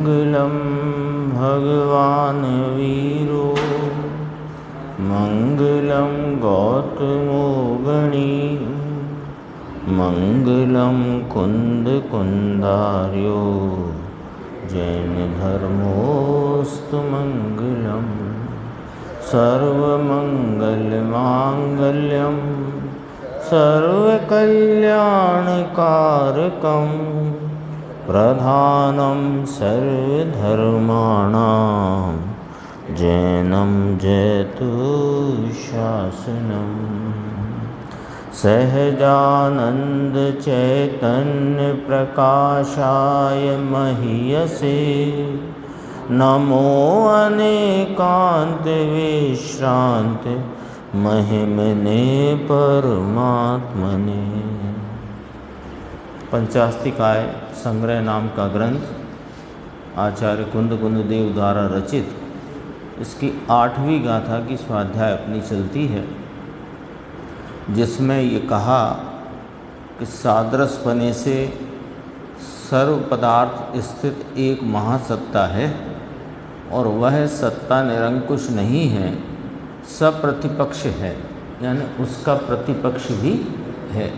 मंगलम भगवान वीरो मंगलम गौतमो गणी मंगलम कुंद कुंदार्यो जैन धर्मोस्तु मंगलम सर्वमंगलमांगल्यम सर्वकल्याणकारकम प्रधानं सर्वधर्माणां जैनं जयतु शासनम्। सहजानंद चैतन्य प्रकाशाय महीयसे नमो अनेकांत विश्रांत महिमने परमात्मने। पंचास्तिकाय संग्रह नाम का ग्रंथ आचार्य कुंद देव द्वारा रचित, इसकी 8वीं गाथा की स्वाध्याय अपनी चलती है, जिसमें ये कहा कि सादृश्यपने से सर्व पदार्थ स्थित एक महासत्ता है और वह सत्ता निरंकुश नहीं है, सप्रतिपक्ष है, यानी उसका प्रतिपक्ष भी है।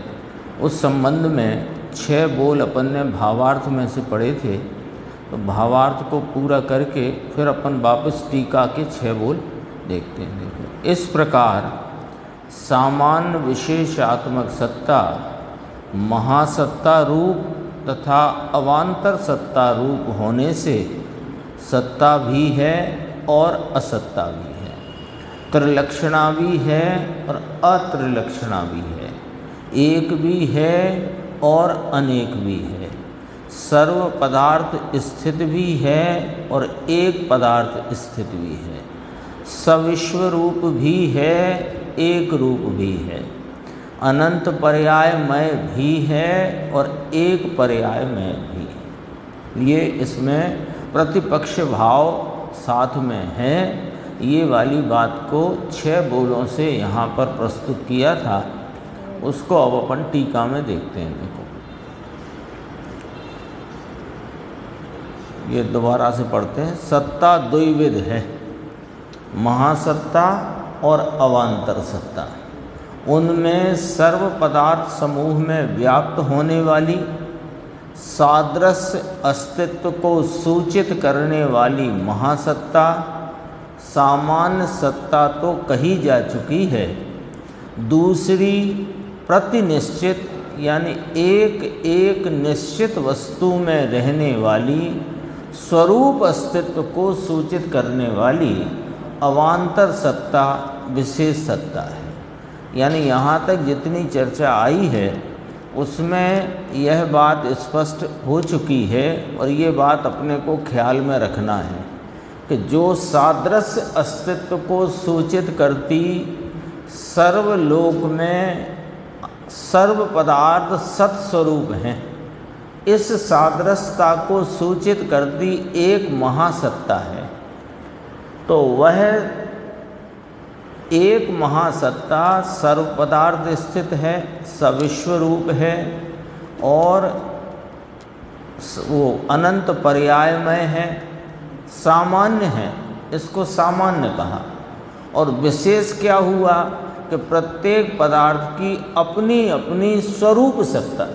उस संबंध में 6 बोल अपन ने भावार्थ में से पढ़े थे, तो भावार्थ को पूरा करके फिर अपन वापस टीका के 6 बोल देखते हैं। देखो, इस प्रकार सामान्य विशेषात्मक सत्ता महासत्ता रूप तथा अवान्तर सत्ता रूप होने से सत्ता भी है और असत्ता भी है, त्रिलक्षणा भी है और अत्रिलक्षणा भी है, एक भी है और अनेक भी है, सर्व पदार्थ स्थित भी है और एक पदार्थ स्थित भी है, सविश्व रूप भी है, एक रूप भी है, अनंत पर्यायमय भी है और एक पर्यायमय भी है। ये इसमें प्रतिपक्ष भाव साथ में है। ये वाली बात को 6 बोलों से यहाँ पर प्रस्तुत किया था, उसको अब अपन टीका में देखते हैं। देखो, ये दोबारा से पढ़ते हैं। सत्ता द्विविध है, महासत्ता और अवान्तर सत्ता। उनमें सर्व पदार्थ समूह में व्याप्त होने वाली सादृश्य अस्तित्व को सूचित करने वाली महासत्ता सामान्य सत्ता तो कही जा चुकी है। दूसरी प्रतिनिश्चित यानी एक निश्चित वस्तु में रहने वाली स्वरूप अस्तित्व को सूचित करने वाली अवान्तर सत्ता विशेष सत्ता है। यानी यहाँ तक जितनी चर्चा आई है उसमें यह बात स्पष्ट हो चुकी है और ये बात अपने को ख्याल में रखना है कि जो सादृश्य अस्तित्व को सूचित करती सर्वलोक में सर्व पदार्थ सत्स्वरूप हैं, इस सादृश्यता को सूचित करती एक महासत्ता है। तो वह एक महासत्ता सर्व पदार्थ स्थित है, सविश्व रूप है और वो अनंत पर्यायमय है, सामान्य है, इसको सामान्य कहा। और विशेष क्या हुआ कि प्रत्येक पदार्थ की अपनी अपनी स्वरूप सत्ता।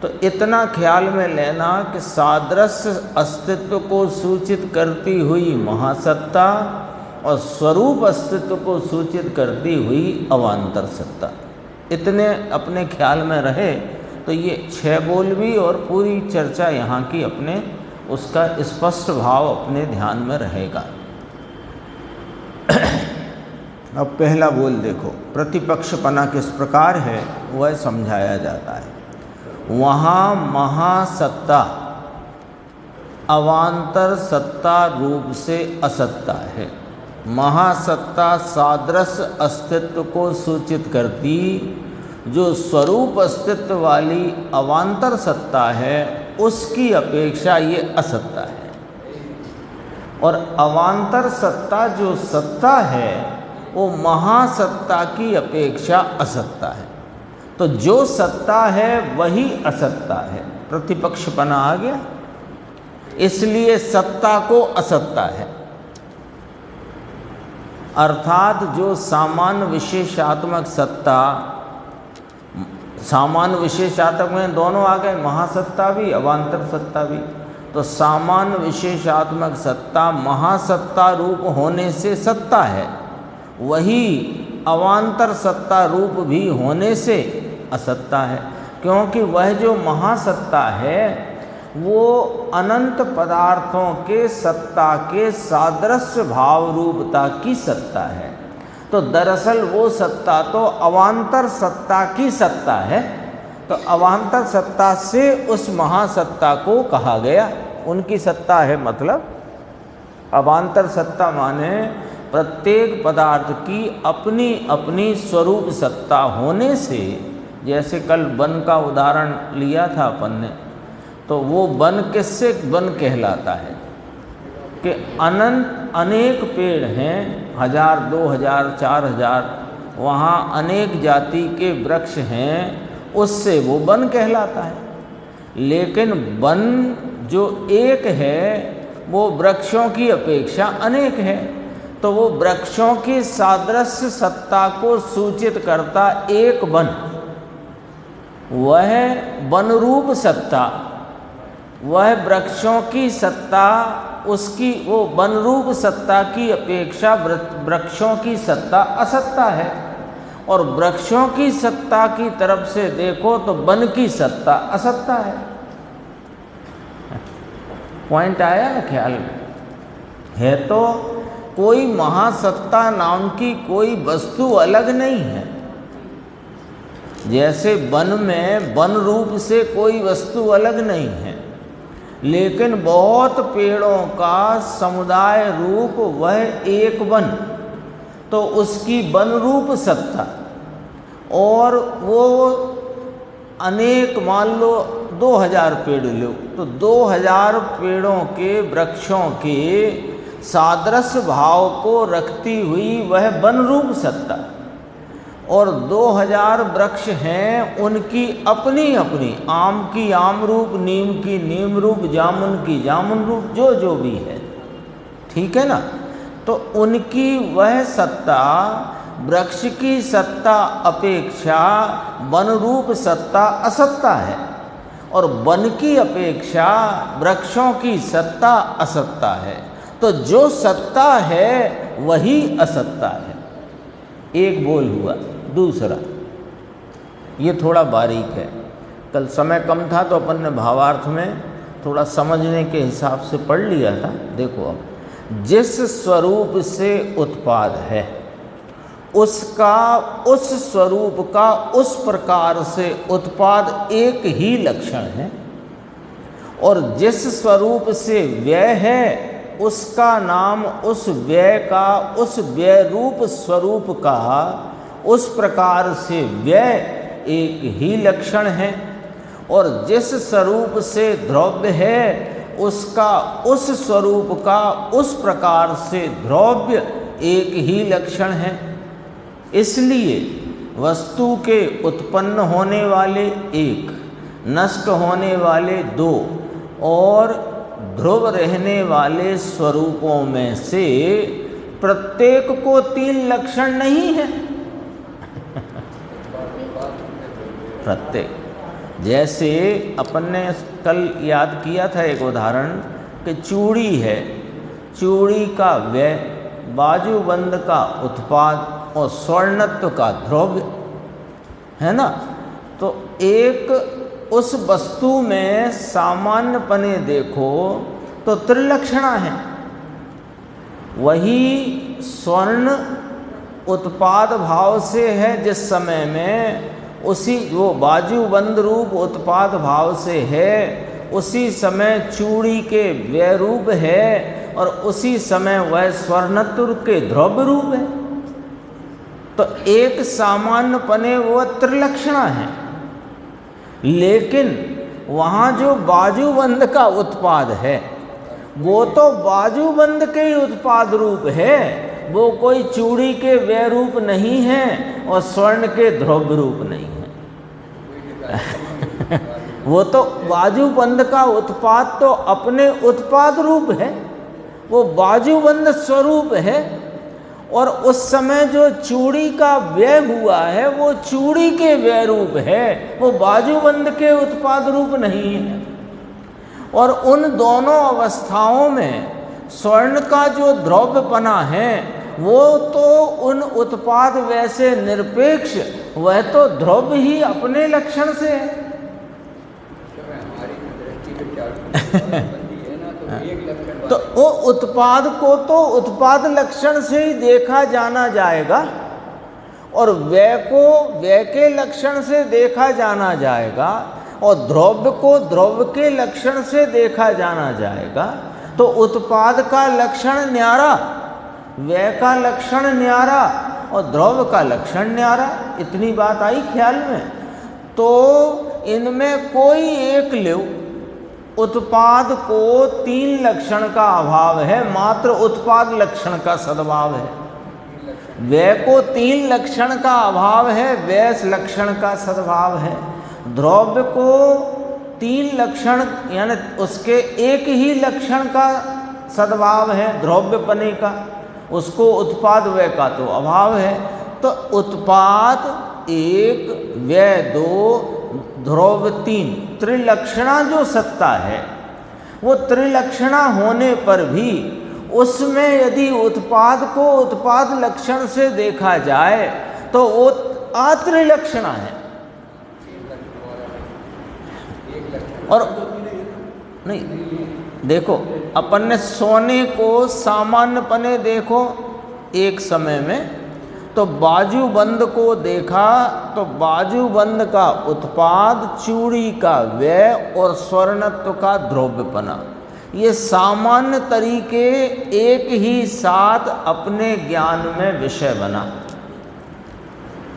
तो इतना ख्याल में लेना कि सादृश्य अस्तित्व को सूचित करती हुई महासत्ता और स्वरूप अस्तित्व को सूचित करती हुई अवान्तर सत्ता, इतने अपने ख्याल में रहे तो ये 6 बोल भी और पूरी चर्चा यहाँ की अपने उसका स्पष्ट भाव अपने ध्यान में रहेगा। अब पहला बोल देखो, प्रतिपक्षपना किस प्रकार है वह समझाया जाता है। वहाँ महासत्ता अवान्तर सत्ता रूप से असत्ता है। महासत्ता सादृश्य अस्तित्व को सूचित करती जो स्वरूप अस्तित्व वाली अवान्तर सत्ता है, उसकी अपेक्षा ये असत्ता है। और अवान्तर सत्ता जो सत्ता है वो महासत्ता की अपेक्षा असत्ता है। तो जो सत्ता है वही असत्ता है। प्रतिपक्षपना आ गया। इसलिए सत्ता को असत्ता है। अर्थात जो सामान्य विशेषात्मक सत्ता, सामान्य विशेषात्मक में दोनों आ गए, महासत्ता भी अवान्तर सत्ता भी। तो सामान्य विशेषात्मक सत्ता महासत्ता रूप होने से सत्ता है, वही अवान्तर सत्ता रूप भी होने से असत्ता है। क्योंकि वह जो महासत्ता है वो अनंत पदार्थों के सत्ता के सादृश्य भाव रूपता की सत्ता है। तो दरअसल वो सत्ता तो अवान्तर सत्ता की सत्ता है। तो अवान्तर सत्ता से उस महासत्ता को कहा गया, उनकी सत्ता है। मतलब अवान्तर सत्ता माने प्रत्येक पदार्थ की अपनी अपनी स्वरूप सत्ता होने से, जैसे कल वन का उदाहरण लिया था अपन ने, तो वो वन किससे वन कहलाता है कि अनंत अनेक पेड़ हैं, 1000, 2000, 4000, वहाँ अनेक जाति के वृक्ष हैं, उससे वो वन कहलाता है। लेकिन वन जो एक है वो वृक्षों की अपेक्षा अनेक है, तो वो वृक्षों की सादृश्य सत्ता को सूचित करता एक वन, वह वन रूप सत्ता, वह वृक्षों की सत्ता, उसकी वो वन रूप सत्ता की अपेक्षा वृक्षों की सत्ता असत्ता है। और वृक्षों की सत्ता की तरफ से देखो तो वन की सत्ता असत्ता है। पॉइंट आया ना ख्याल में? है तो कोई महासत्ता नाम की कोई वस्तु अलग नहीं है। जैसे वन में वन रूप से कोई वस्तु अलग नहीं है, लेकिन बहुत पेड़ों का समुदाय रूप वह एक वन, तो उसकी वन रूप सत्ता, और वो अनेक, मान लो 2000 पेड़ लो, तो 2000 पेड़ों के वृक्षों के सादृश्य भाव को रखती हुई वह वन रूप सत्ता, और 2000 वृक्ष हैं, उनकी अपनी अपनी, आम की आम रूप, नीम की नीम रूप, जामुन की जामुन रूप, जो जो भी है, ठीक है ना। तो उनकी वह सत्ता वृक्ष की सत्ता अपेक्षा वन रूप सत्ता असत्ता है, और वन की अपेक्षा वृक्षों की सत्ता असत्ता है। तो जो सत्ता है वही असत्ता है। एक बोल हुआ। दूसरा, ये थोड़ा बारीक है, कल समय कम था तो अपन ने भावार्थ में थोड़ा समझने के हिसाब से पढ़ लिया था। देखो, अब जिस स्वरूप से उत्पाद है उसका उस स्वरूप का उस प्रकार से उत्पाद एक ही लक्षण है, और जिस स्वरूप से व्यय है उसका नाम उस व्यय का, उस व्यय रूप स्वरूप का उस प्रकार से व्यय एक ही लक्षण है, और जिस स्वरूप से द्रव्य है उसका उस स्वरूप का उस प्रकार से द्रव्य एक ही लक्षण है। इसलिए वस्तु के उत्पन्न होने वाले एक, नष्ट होने वाले दो, और ध्रुव रहने वाले स्वरूपों में से प्रत्येक को तीन लक्षण नहीं है। प्रत्येक, जैसे अपन ने कल याद किया था एक उदाहरण कि चूड़ी है, चूड़ी का व्यय, बाजूबंद का उत्पाद और स्वर्णत्व का द्रव्य है ना। तो एक उस वस्तु में सामान्यपने देखो तो त्रिलक्षणा है। वही स्वर्ण उत्पाद भाव से है जिस समय में, उसी वो बाजूबंद रूप उत्पाद भाव से है, उसी समय चूड़ी के व्यय रूप है, और उसी समय वह स्वर्णत्व के द्रव्य रूप है। तो एक सामान्यपने वो त्रिलक्षणा है, लेकिन वहाँ जो बाजूबंद का उत्पाद है वो तो बाजूबंद के ही उत्पाद रूप है, वो कोई चूड़ी के व्यय रूप नहीं है और स्वर्ण के द्रव्य रूप नहीं है। वो तो बाजूबंद का उत्पाद तो अपने उत्पाद रूप है, वो बाजूबंद स्वरूप है। और उस समय जो चूड़ी का व्यय हुआ है वो चूड़ी के व्यय रूप है, वो बाजूबंद के उत्पाद रूप नहीं है। और उन दोनों अवस्थाओं में स्वर्ण का जो द्रव्यपना है वो तो उन उत्पाद व्यय से निरपेक्ष, वह तो द्रव्य ही अपने लक्षण से है। तो वो उत्पाद को तो उत्पाद लक्षण से ही देखा जाना जाएगा और व्यय को व्यय के लक्षण से देखा जाना जाएगा और द्रव्य को द्रव्य के लक्षण से देखा जाना जाएगा। तो उत्पाद का लक्षण न्यारा, व्यय का लक्षण न्यारा और द्रव्य का लक्षण न्यारा। इतनी बात आई ख्याल में। तो इनमें कोई एक लो, उत्पाद को 3 लक्षण का अभाव है, मात्र उत्पाद लक्षण का सद्भाव है। व्यय को 3 लक्षण का अभाव है, व्यय लक्षण का सद्भाव है। द्रव्य को 3 लक्षण यानी उसके एक ही लक्षण का सद्भाव है, द्रव्यपने का, उसको उत्पाद व्यय का तो अभाव है। तो उत्पाद 1, व्यय 2, द्रव्य 3, त्रिलक्षणा जो सत्ता है वो त्रिलक्षणा होने पर भी उसमें यदि उत्पाद को उत्पाद लक्षण से देखा जाए तो वो अत्रिलक्षणा है। और नहीं, देखो अपन ने सोने को सामान्यपने देखो एक समय में, तो बाजूबंद को देखा तो बाजूबंद का उत्पाद, चूड़ी का व्यय और स्वर्णत्व का द्रव्यपना, ये सामान्य तरीके एक ही साथ अपने ज्ञान में विषय बना।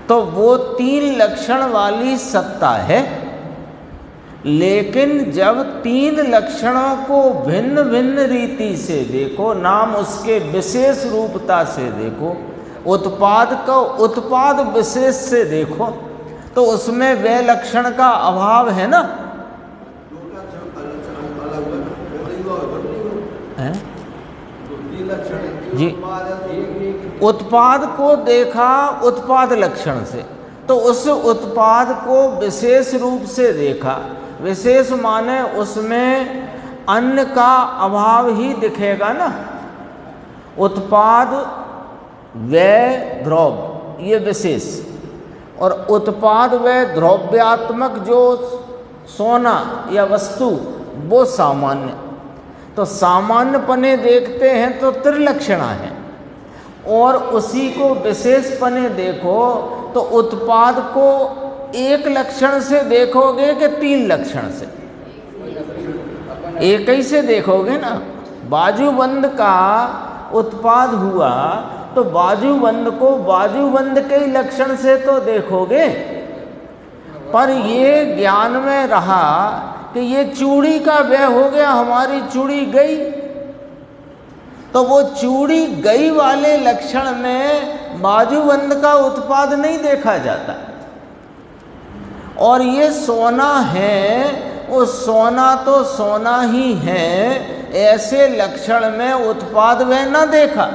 तो वो 3 लक्षण वाली सत्ता है। लेकिन जब 3 लक्षणों को भिन्न भिन्न रीति से देखो, नाम उसके विशेष रूपता से देखो, उत्पाद को उत्पाद विशेष से देखो, तो उसमें वह लक्षण का अभाव है ना। है? जी, उत्पाद को देखा उत्पाद लक्षण से, तो उस उत्पाद को विशेष रूप से देखा। विशेष माने उसमें अन्न का अभाव ही दिखेगा ना। उत्पाद, व्यय, द्रव्य, ये विशेष, और उत्पाद व्यय द्रव्यात्मक जो सोना या वस्तु वो सामान्य। तो सामान्यपने देखते हैं तो त्रिलक्षणा है, और उसी को विशेषपने देखो तो उत्पाद को 1 लक्षण से देखोगे कि 3 लक्षण से? एक ही से देखोगे ना। बाजूबंद का उत्पाद हुआ तो बाजूबंद को बाजूबंद के ही लक्षण से तो देखोगे, पर ये ज्ञान में रहा कि ये चूड़ी का व्यय हो गया, हमारी चूड़ी गई, तो वो चूड़ी गई वाले लक्षण में बाजूबंद का उत्पाद नहीं देखा जाता। और ये सोना है, वो सोना तो सोना ही है, ऐसे लक्षण में उत्पाद व्यय न देखा।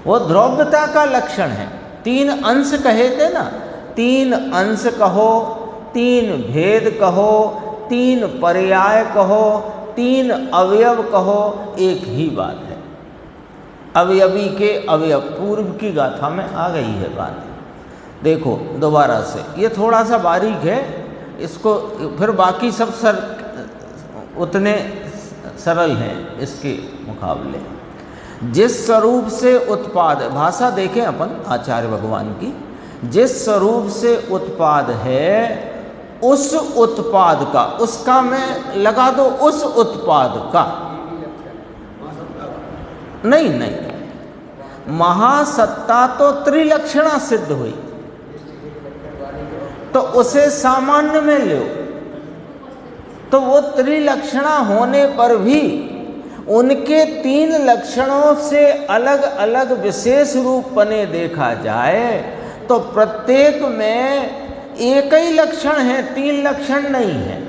वो द्रव्यता का लक्षण है। 3 अंश कहे थे ना, 3 अंश कहो, 3 भेद कहो, 3 पर्याय कहो, 3 अवयव कहो, एक ही बात है। अवयवी के अवयव, पूर्व की गाथा में आ गई है बात। देखो दोबारा से, ये थोड़ा सा बारीक है, इसको फिर बाकी सब उतने सरल हैं इसके मुकाबले। जिस स्वरूप से उत्पाद, भाषा देखें अपन आचार्य भगवान की, जिस स्वरूप से उत्पाद है उस उत्पाद का, उसका मैं लगा दो उस उत्पाद का, नहीं, महासत्ता तो त्रिलक्षणा सिद्ध हुई, तो उसे सामान्य में लो, तो वो त्रिलक्षणा होने पर भी उनके 3 लक्षणों से अलग अलग विशेष रूप बने देखा जाए तो प्रत्येक में एक ही लक्षण है, तीन लक्षण नहीं है।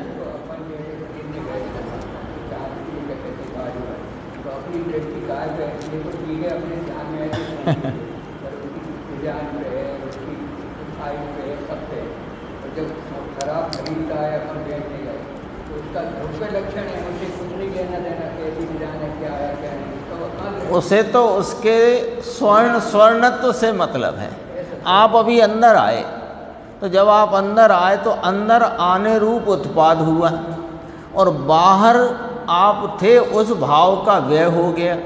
खराब खरीदता है अपन बेचने गए तो उसका ध्रुव लक्षण है, मुझे कुछ नहीं लेना देना, कैसी डिजाइन है, क्या है क्या नहीं, तो उसे तो उसके स्वर्णत्व से मतलब है। आप अभी अंदर आए, तो जब आप अंदर आए तो अंदर आने रूप उत्पाद हुआ और बाहर आप थे उस भाव का व्यय हो गया,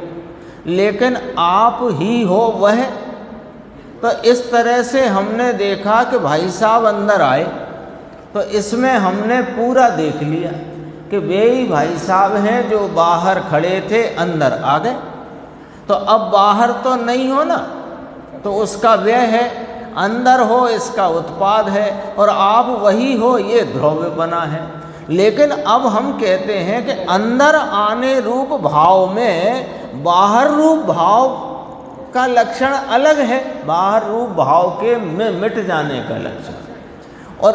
लेकिन आप ही हो वह। तो इस तरह से हमने देखा कि भाई साहब अंदर आए तो इसमें हमने पूरा देख लिया कि वे ही भाई साहब हैं जो बाहर खड़े थे, अंदर आ गए। तो अब बाहर तो नहीं हो ना, तो उसका व्यय है, अंदर हो इसका उत्पाद है, और आप वही हो ये ध्रुव बना है। लेकिन अब हम कहते हैं कि अंदर आने रूप भाव में बाहर रूप भाव का लक्षण अलग है, बाहर रूप भाव के में मिट जाने का लक्षण, और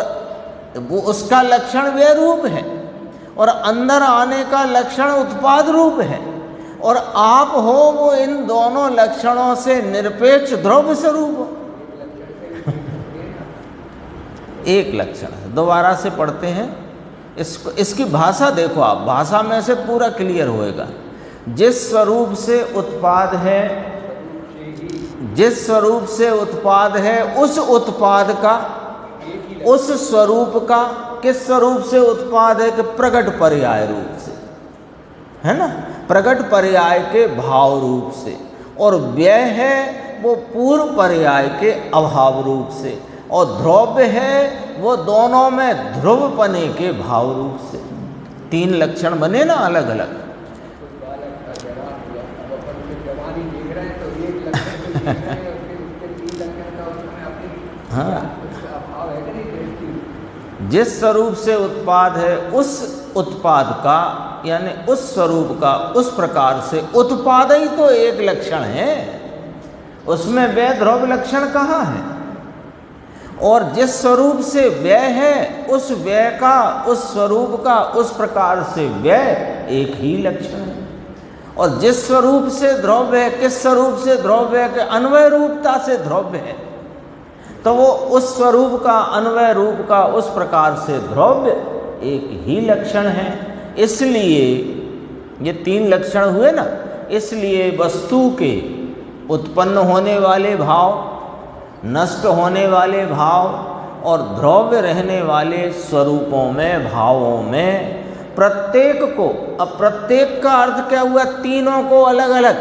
वो उसका लक्षण वे रूप है, और अंदर आने का लक्षण उत्पाद रूप है, और आप हो वो इन दोनों लक्षणों से निरपेक्ष ध्रुव स्वरूप हो। एक लक्षण दोबारा से पढ़ते हैं इसको, इसकी भाषा देखो आप, भाषा में से पूरा क्लियर होएगा। जिस स्वरूप से उत्पाद है, जिस स्वरूप से उत्पाद है उस उत्पाद का, उस स्वरूप का, किस स्वरूप से उत्पाद है कि प्रगट पर्याय रूप से, है ना, प्रगट पर्याय के भाव रूप से, और व्यय है वो पूर्व पर्याय के अभाव रूप से, और ध्रुव है वो दोनों में ध्रुवपने के भाव रूप से। तीन लक्षण बने ना अलग अलग। हाँ, जिस स्वरूप से उत्पाद है उस उत्पाद का, यानी उस स्वरूप का उस प्रकार से उत्पाद ही तो एक लक्षण है, उसमें व्यय ध्रुव लक्षण कहाँ है? और जिस स्वरूप से व्यय है उस व्यय का, उस स्वरूप का उस प्रकार से व्यय एक ही लक्षण है। और जिस स्वरूप से ध्रुव है, किस स्वरूप से ध्रुव है कि अन्वय रूपता से ध्रुव है, तो वो उस स्वरूप का, अन्वय रूप का उस प्रकार से ध्रुव एक ही लक्षण है। इसलिए ये तीन लक्षण हुए ना, इसलिए वस्तु के उत्पन्न होने वाले भाव, नष्ट होने वाले भाव और ध्रुव रहने वाले स्वरूपों में, भावों में प्रत्येक को, अब प्रत्येक का अर्थ क्या हुआ? तीनों को अलग अलग,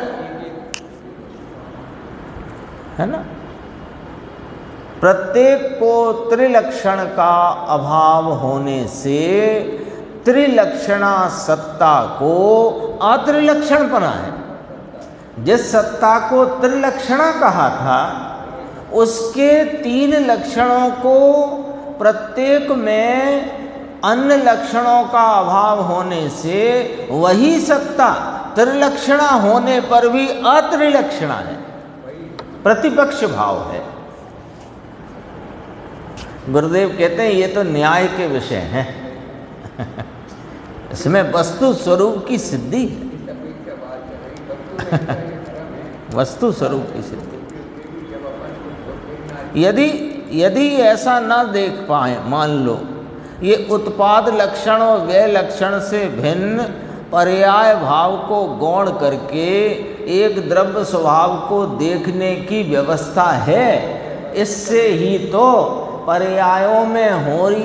है ना। प्रत्येक को त्रिलक्षण का अभाव होने से त्रिलक्षणा सत्ता को अत्रिलक्षणपना है। जिस सत्ता को त्रिलक्षणा कहा था उसके तीन लक्षणों को प्रत्येक में अन्य लक्षणों का अभाव होने से वही सत्ता त्रिलक्षणा होने पर भी अत्रिलक्षणा है, प्रतिपक्ष भाव है। गुरुदेव कहते हैं ये तो न्याय के विषय हैं इसमें वस्तु स्वरूप की सिद्धि है वस्तु स्वरूप की सिद्धि। यदि ऐसा ना देख पाए, मान लो ये उत्पाद लक्षण और व्यय लक्षण से भिन्न पर्याय भाव को गौण करके एक द्रव्य स्वभाव को देखने की व्यवस्था है, इससे ही तो पर्यायों में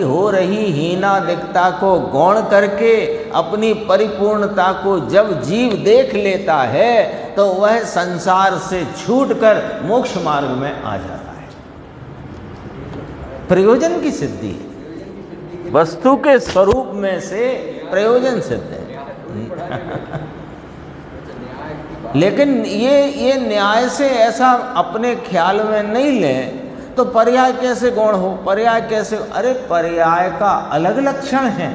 हो रही हीनादिकता को गौण करके अपनी परिपूर्णता को जब जीव देख लेता है तो वह संसार से छूटकर मोक्ष मार्ग में आ जाता है। प्रयोजन की सिद्धि है, वस्तु के स्वरूप में से प्रयोजन सिद्ध है लेकिन ये न्याय से ऐसा अपने ख्याल में नहीं लें तो पर्याय कैसे गौण हो? पर्याय कैसे? अरे पर्याय का अलग लक्षण है,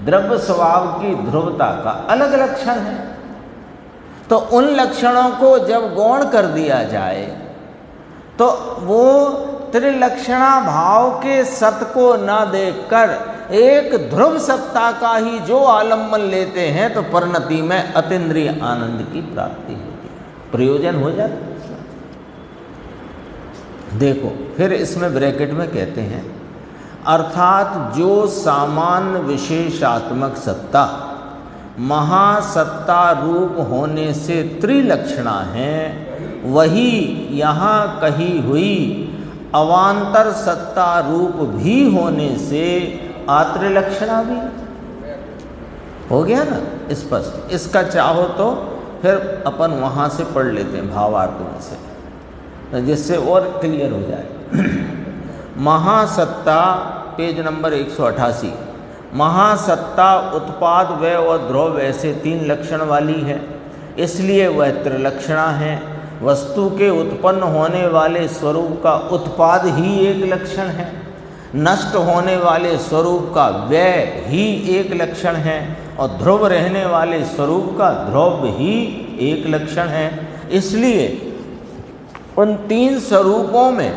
द्रव्य स्वभाव की ध्रुवता का अलग लक्षण है। तो उन लक्षणों को जब गौण कर दिया जाए तो वो त्रिलक्षणा भाव के सत को न देखकर एक ध्रुव सत्ता का ही जो आलम्बन लेते हैं तो परिणति में अतीन्द्रिय आनंद की प्राप्ति होती है, प्रयोजन हो जाता है। देखो फिर इसमें ब्रैकेट में कहते हैं अर्थात जो सामान्य विशेषात्मक सत्ता महासत्ता रूप होने से त्रिलक्षणा है, वही यहाँ कही हुई अवान्तर सत्ता रूप भी होने से अत्रिलक्षणा भी हो गया ना स्पष्ट। इसका चाहो तो फिर अपन वहाँ से पढ़ लेते हैं भावार्थ में से, जिससे और क्लियर हो जाए। महासत्ता पेज नंबर 188, महासत्ता उत्पाद व्यय और ध्रुव ऐसे 3 लक्षण वाली है, इसलिए वह त्रिलक्षणा है। वस्तु के उत्पन्न होने वाले स्वरूप का उत्पाद ही एक लक्षण है, नष्ट होने वाले स्वरूप का व्यय ही एक लक्षण है, और ध्रुव रहने वाले स्वरूप का ध्रुव ही एक लक्षण है। इसलिए उन 3 स्वरूपों में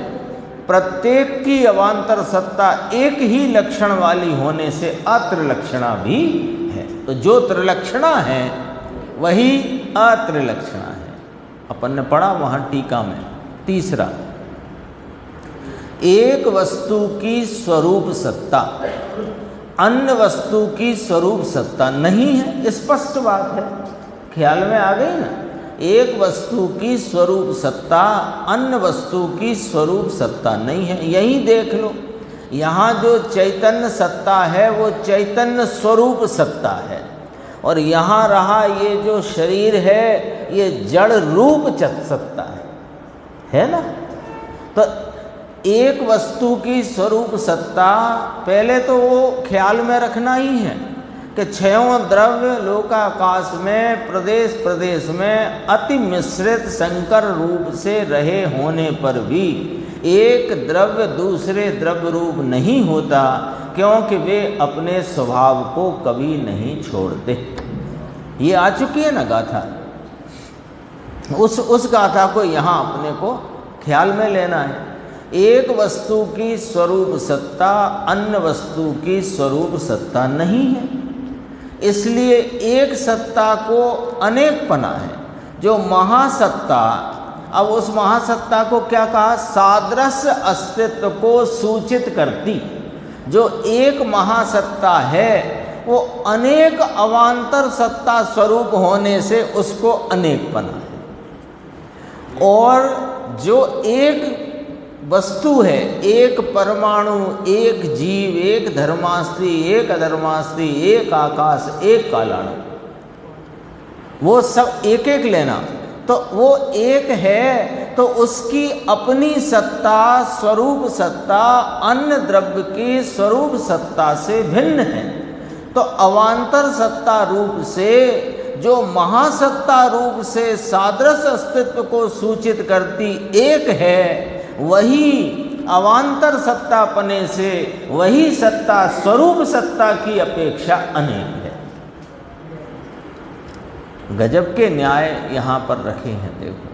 प्रत्येक की अवान्तर सत्ता एक ही लक्षण वाली होने से अत्रिलक्षणा भी है। तो जो त्रिलक्षणा है वही अत्रिलक्षणा है। अपन ने पढ़ा वहाँ टीका में। तीसरा, एक वस्तु की स्वरूप सत्ता अन्य वस्तु की स्वरूप सत्ता नहीं है, स्पष्ट बात है, ख्याल में आ गई ना। एक वस्तु की स्वरूप सत्ता अन्य वस्तु की स्वरूप सत्ता नहीं है। यही देख लो, यहाँ जो चैतन्य सत्ता है वो चैतन्य स्वरूप सत्ता है, और यहाँ रहा ये जो शरीर है ये जड़ रूप सत्ता है ना। तो एक वस्तु की स्वरूप सत्ता पहले तो वो ख्याल में रखना ही है कि 6 द्रव्य लोकाकाश में प्रदेश प्रदेश में अति मिश्रित संकर रूप से रहे होने पर भी एक द्रव्य दूसरे द्रव्य रूप नहीं होता, क्योंकि वे अपने स्वभाव को कभी नहीं छोड़ते। ये आ चुकी है ना गाथा। उस गाथा को यहाँ अपने को ख्याल में लेना है। एक वस्तु की स्वरूप सत्ता अन्य वस्तु की स्वरूप सत्ता नहीं है, इसलिए एक सत्ता को अनेक पना है। जो महासत्ता, अब उस महासत्ता को क्या कहा, सादृश्य अस्तित्व को सूचित करती। जो एक महासत्ता है वो अनेक अवान्तर सत्ता स्वरूप होने से उसको अनेक पना है। और जो एक वस्तु है, एक परमाणु, एक जीव, एक धर्मास्त्री, एक अधर्मास्त्री, एक आकाश, एक कालाणु, वो सब एक एक लेना, तो वो एक है तो उसकी अपनी सत्ता स्वरूप सत्ता अन्य द्रव्य की स्वरूप सत्ता से भिन्न है। तो अवान्तर सत्ता रूप से जो महासत्ता रूप से सादृश्य अस्तित्व को सूचित करती एक है, वही अवान्तर सत्तापने से वही सत्ता स्वरूप सत्ता की अपेक्षा अनेक है। गजब के न्याय यहाँ पर रखे हैं, देखो।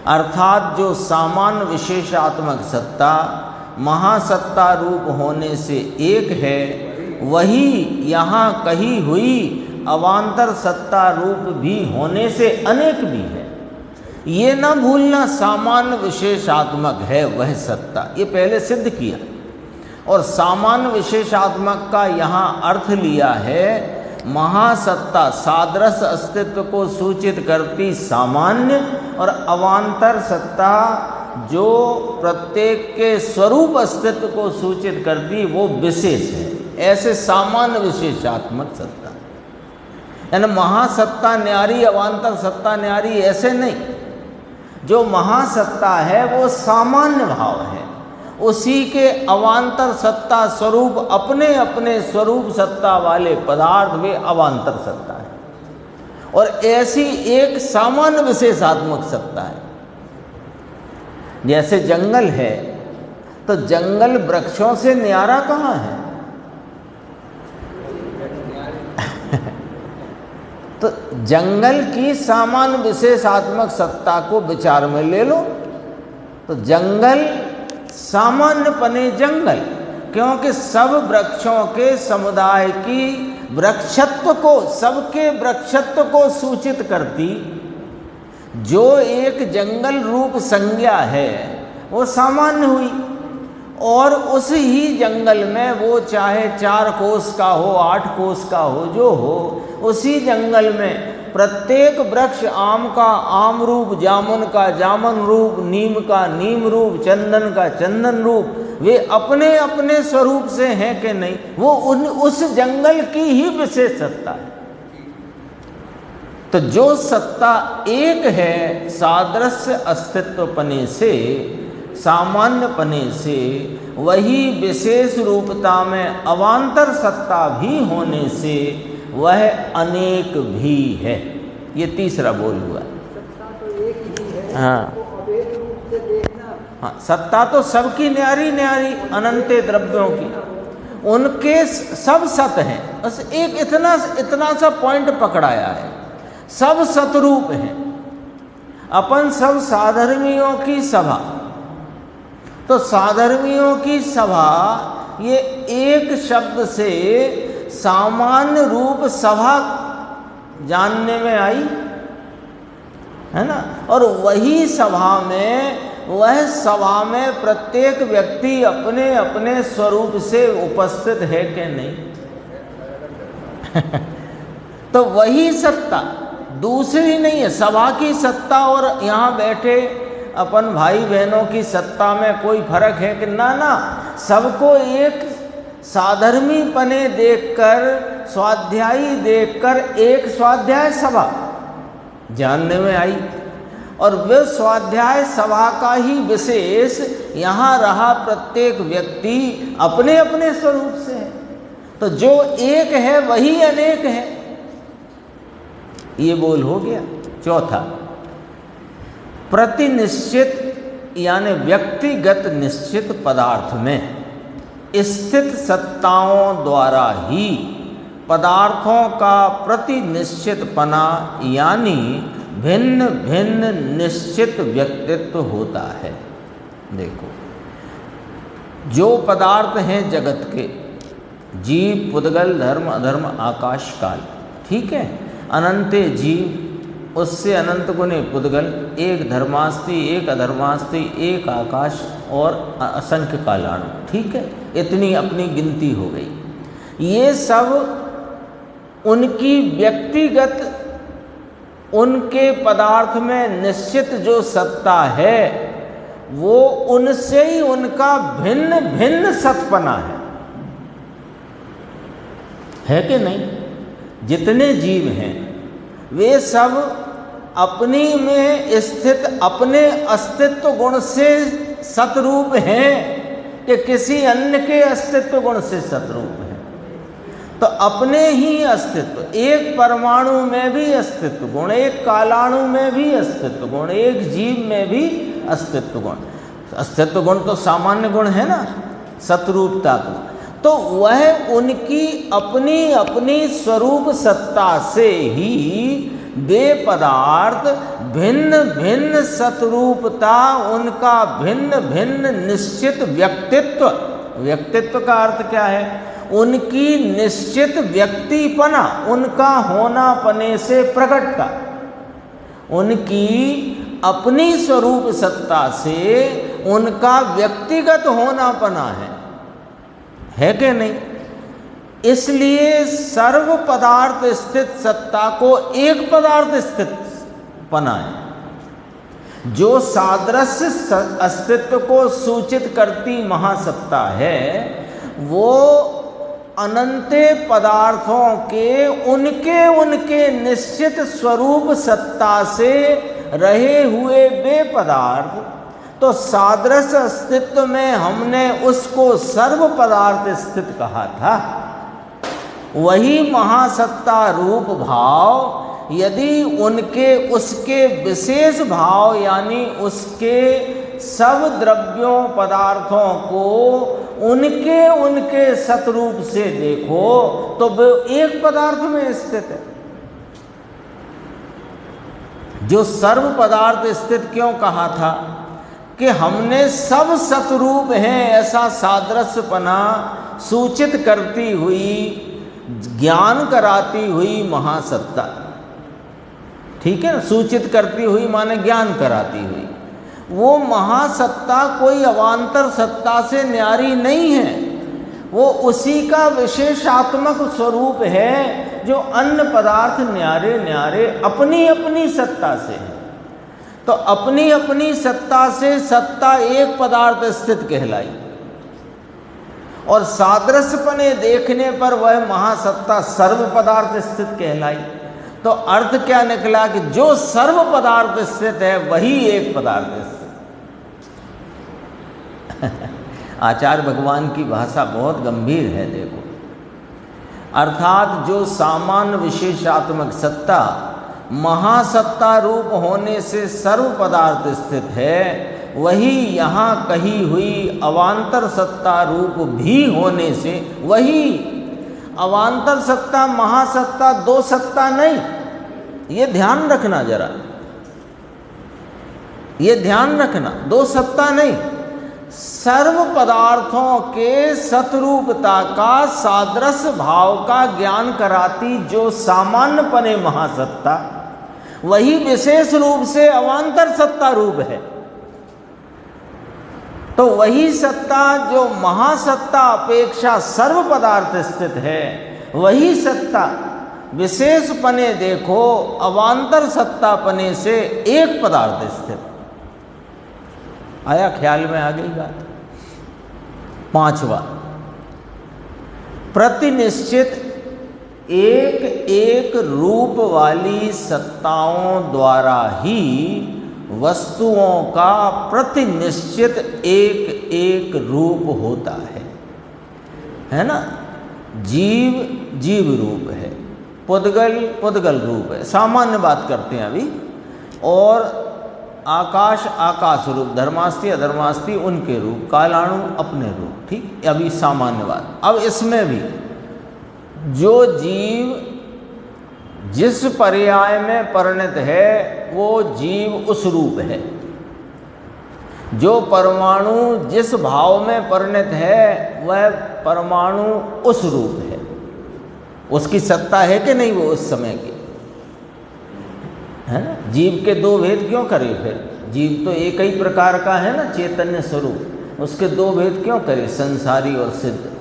अर्थात जो सामान्य विशेषात्मक सत्ता महासत्ता रूप होने से एक है, वही यहाँ कही हुई अवान्तर सत्ता रूप भी होने से अनेक भी है। ये ना भूलना, सामान्य विशेषात्मक है वह सत्ता, ये पहले सिद्ध किया। और सामान्य विशेषात्मक का यहाँ अर्थ लिया है महासत्ता सादृश्य अस्तित्व को सूचित करती सामान्य, और अवान्तर सत्ता जो प्रत्येक के स्वरूप अस्तित्व को सूचित करती वो विशेष है। ऐसे सामान्य विशेषात्मक सत्ता, यानी महासत्ता न्यारी अवान्तर सत्ता न्यारी, ऐसे नहीं। जो महासत्ता है वो सामान्य भाव है, उसी के अवान्तर सत्ता स्वरूप अपने अपने स्वरूप सत्ता वाले पदार्थ वे अवान्तर सत्ता है, और ऐसी एक सामान्य विशेषात्मक सत्ता है। जैसे जंगल है तो जंगल वृक्षों से न्यारा कहाँ है? तो जंगल की सामान्य विशेषात्मक सत्ता को विचार में ले लो, तो जंगल सामान्यपने जंगल, क्योंकि सब वृक्षों के समुदाय की वृक्षत्व को, सबके वृक्षत्व को सूचित करती जो एक जंगल रूप संज्ञा है वो सामान्य हुई। और उस ही जंगल में वो चाहे 4 कोस का हो, 8 कोस का हो, जो हो, उसी जंगल में प्रत्येक वृक्ष आम का आम रूप, जामुन का जामुन रूप, नीम का नीम रूप, चंदन का चंदन रूप, वे अपने अपने स्वरूप से हैं कि नहीं, वो उस जंगल की ही विशेष सत्ता है। तो जो सत्ता एक है, सादृश्य अस्तित्वपने से, सामान्यपने से, वही विशेष रूपता में अवान्तर सत्ता भी होने से वह अनेक भी है। ये तीसरा बोल हुआ। सत्ता तो एक ही है, हाँ, तो अभेद रूप से देखना। हाँ, सत्ता तो सबकी न्यारी न्यारी अनंत द्रव्यों की, उनके सब सत हैं। बस एक इतना सा पॉइंट पकड़ाया है, सब सतरूप हैं। अपन सब साधर्मियों की सभा, तो साधर्मियों की सभा ये एक शब्द से सामान्य रूप सभा जानने में आई है ना। और वही सभा में, वह सभा में प्रत्येक व्यक्ति अपने अपने स्वरूप से उपस्थित है कि नहीं तो वही सत्ता, दूसरी नहीं है। सभा की सत्ता और यहाँ बैठे अपन भाई बहनों की सत्ता में कोई फर्क है कि ना, सबको एक साधर्मी पने देखकर, स्वाध्यायी देखकर एक स्वाध्याय सभा जानने में आई। और वे स्वाध्याय सभा का ही विशेष यहाँ रहा, प्रत्येक व्यक्ति अपने अपने स्वरूप से है। तो जो एक है वही अनेक है, ये बोल हो गया। चौथा, प्रतिनिश्चित यानी व्यक्तिगत निश्चित पदार्थ में स्थित सत्ताओं द्वारा ही पदार्थों का प्रतिनिश्चितपना यानी भिन्न भिन्न निश्चित व्यक्तित्व होता है। देखो, जो पदार्थ हैं जगत के, जीव, पुद्गल, धर्म, अधर्म, आकाश, काल, ठीक है, अनंते जीव, उससे अनंत गुने पुद्गल, एक धर्मास्ति, एक अधर्मास्ति, एक आकाश और असंख्य कालाणु, ठीक है, इतनी अपनी गिनती हो गई। ये सब उनकी व्यक्तिगत, उनके पदार्थ में निश्चित जो सत्ता है वो उनसे ही उनका भिन्न भिन्न सत्पना है कि नहीं। जितने जीव हैं वे सब अपनी में स्थित अपने अस्तित्व गुण से सतरूप हैं कि किसी अन्य के अस्तित्व गुण से सतरूप हैं। तो अपने ही अस्तित्व, एक परमाणु में भी अस्तित्व गुण, एक कालाणु में भी अस्तित्व गुण, एक जीव में भी अस्तित्व गुण। अस्तित्व गुण तो सामान्य गुण है ना, सतरूपता को। तो वह उनकी अपनी अपनी स्वरूप सत्ता से ही वे पदार्थ भिन्न भिन्न सतरूपता, उनका भिन्न भिन्न निश्चित व्यक्तित्व, व्यक्तित्व का अर्थ क्या है, उनकी निश्चित व्यक्तिपना, उनका होनापने से प्रकटता, उनकी अपनी स्वरूप सत्ता से उनका व्यक्तिगत होनापना है कि नहीं। इसलिए सर्व पदार्थ स्थित सत्ता को एक पदार्थ स्थित पना है। जो सादृश्य अस्तित्व को सूचित करती महासत्ता है वो अनंते पदार्थों के उनके उनके निश्चित स्वरूप सत्ता से रहे हुए वे पदार्थ। तो सादृश्य अस्तित्व में हमने उसको सर्व पदार्थ स्थित कहा था। वही महासत्ता रूप भाव यदि उनके उसके विशेष भाव यानी उसके सब द्रव्यों पदार्थों को उनके उनके सतरूप से देखो तो वे एक पदार्थ में स्थित है। जो सर्व पदार्थ स्थित क्यों कहा था कि हमने सब सतरूप हैं ऐसा सादृश्यपना सूचित करती हुई, ज्ञान कराती हुई महासत्ता, ठीक है ना, सूचित करती हुई माने ज्ञान कराती हुई, वो महासत्ता कोई अवान्तर सत्ता से न्यारी नहीं है, वो उसी का विशेषात्मक स्वरूप है जो अन्य पदार्थ न्यारे न्यारे अपनी अपनी सत्ता से है। तो अपनी अपनी सत्ता से सत्ता एक पदार्थ स्थित कहलाई और सादृश्यपने देखने पर वह महासत्ता सर्व पदार्थ स्थित कहलाई। तो अर्थ क्या निकला कि जो सर्व पदार्थ स्थित है वही एक पदार्थ स्थित। आचार्य भगवान की भाषा बहुत गंभीर है, देखो। अर्थात जो सामान्य विशेषात्मक सत्ता महासत्ता रूप होने से सर्व पदार्थ स्थित है, वही यहाँ कही हुई अवान्तर सत्ता रूप भी होने से, वही अवान्तर सत्ता महासत्ता दो सत्ता नहीं, ये ध्यान रखना जरा, ये ध्यान रखना, दो सत्ता नहीं, सर्व पदार्थों के सतरूपता का सादृश्य भाव का ज्ञान कराती जो सामान्यपने महासत्ता, वही विशेष रूप से अवान्तर सत्ता रूप है। तो वही सत्ता जो महासत्ता अपेक्षा सर्व पदार्थ स्थित है, वही सत्ता विशेषपने देखो अवान्तर सत्तापने से एक पदार्थ स्थित। आया ख्याल में, आ गई बात। पांचवा, प्रतिनिश्चित एक एक रूप वाली सत्ताओं द्वारा ही वस्तुओं का प्रतिनिश्चित एक एक रूप होता है ना। जीव जीव रूप है, पुद्गल पुद्गल रूप है, सामान्य बात करते हैं अभी, और आकाश आकाश रूप, धर्मास्ति अधर्मास्ति उनके रूप, कालाणु अपने रूप, ठीक, अभी सामान्य बात। अब इसमें भी जो जीव जिस पर्याय में परिणत है वो जीव उस रूप है, जो परमाणु जिस भाव में परिणत है वह परमाणु उस रूप है। उसकी सत्ता है कि नहीं वो उस समय की, है ना। जीव के दो भेद क्यों करे फिर, जीव तो एक ही प्रकार का है ना, चैतन्य स्वरूप, उसके दो भेद क्यों करे, संसारी और सिद्ध।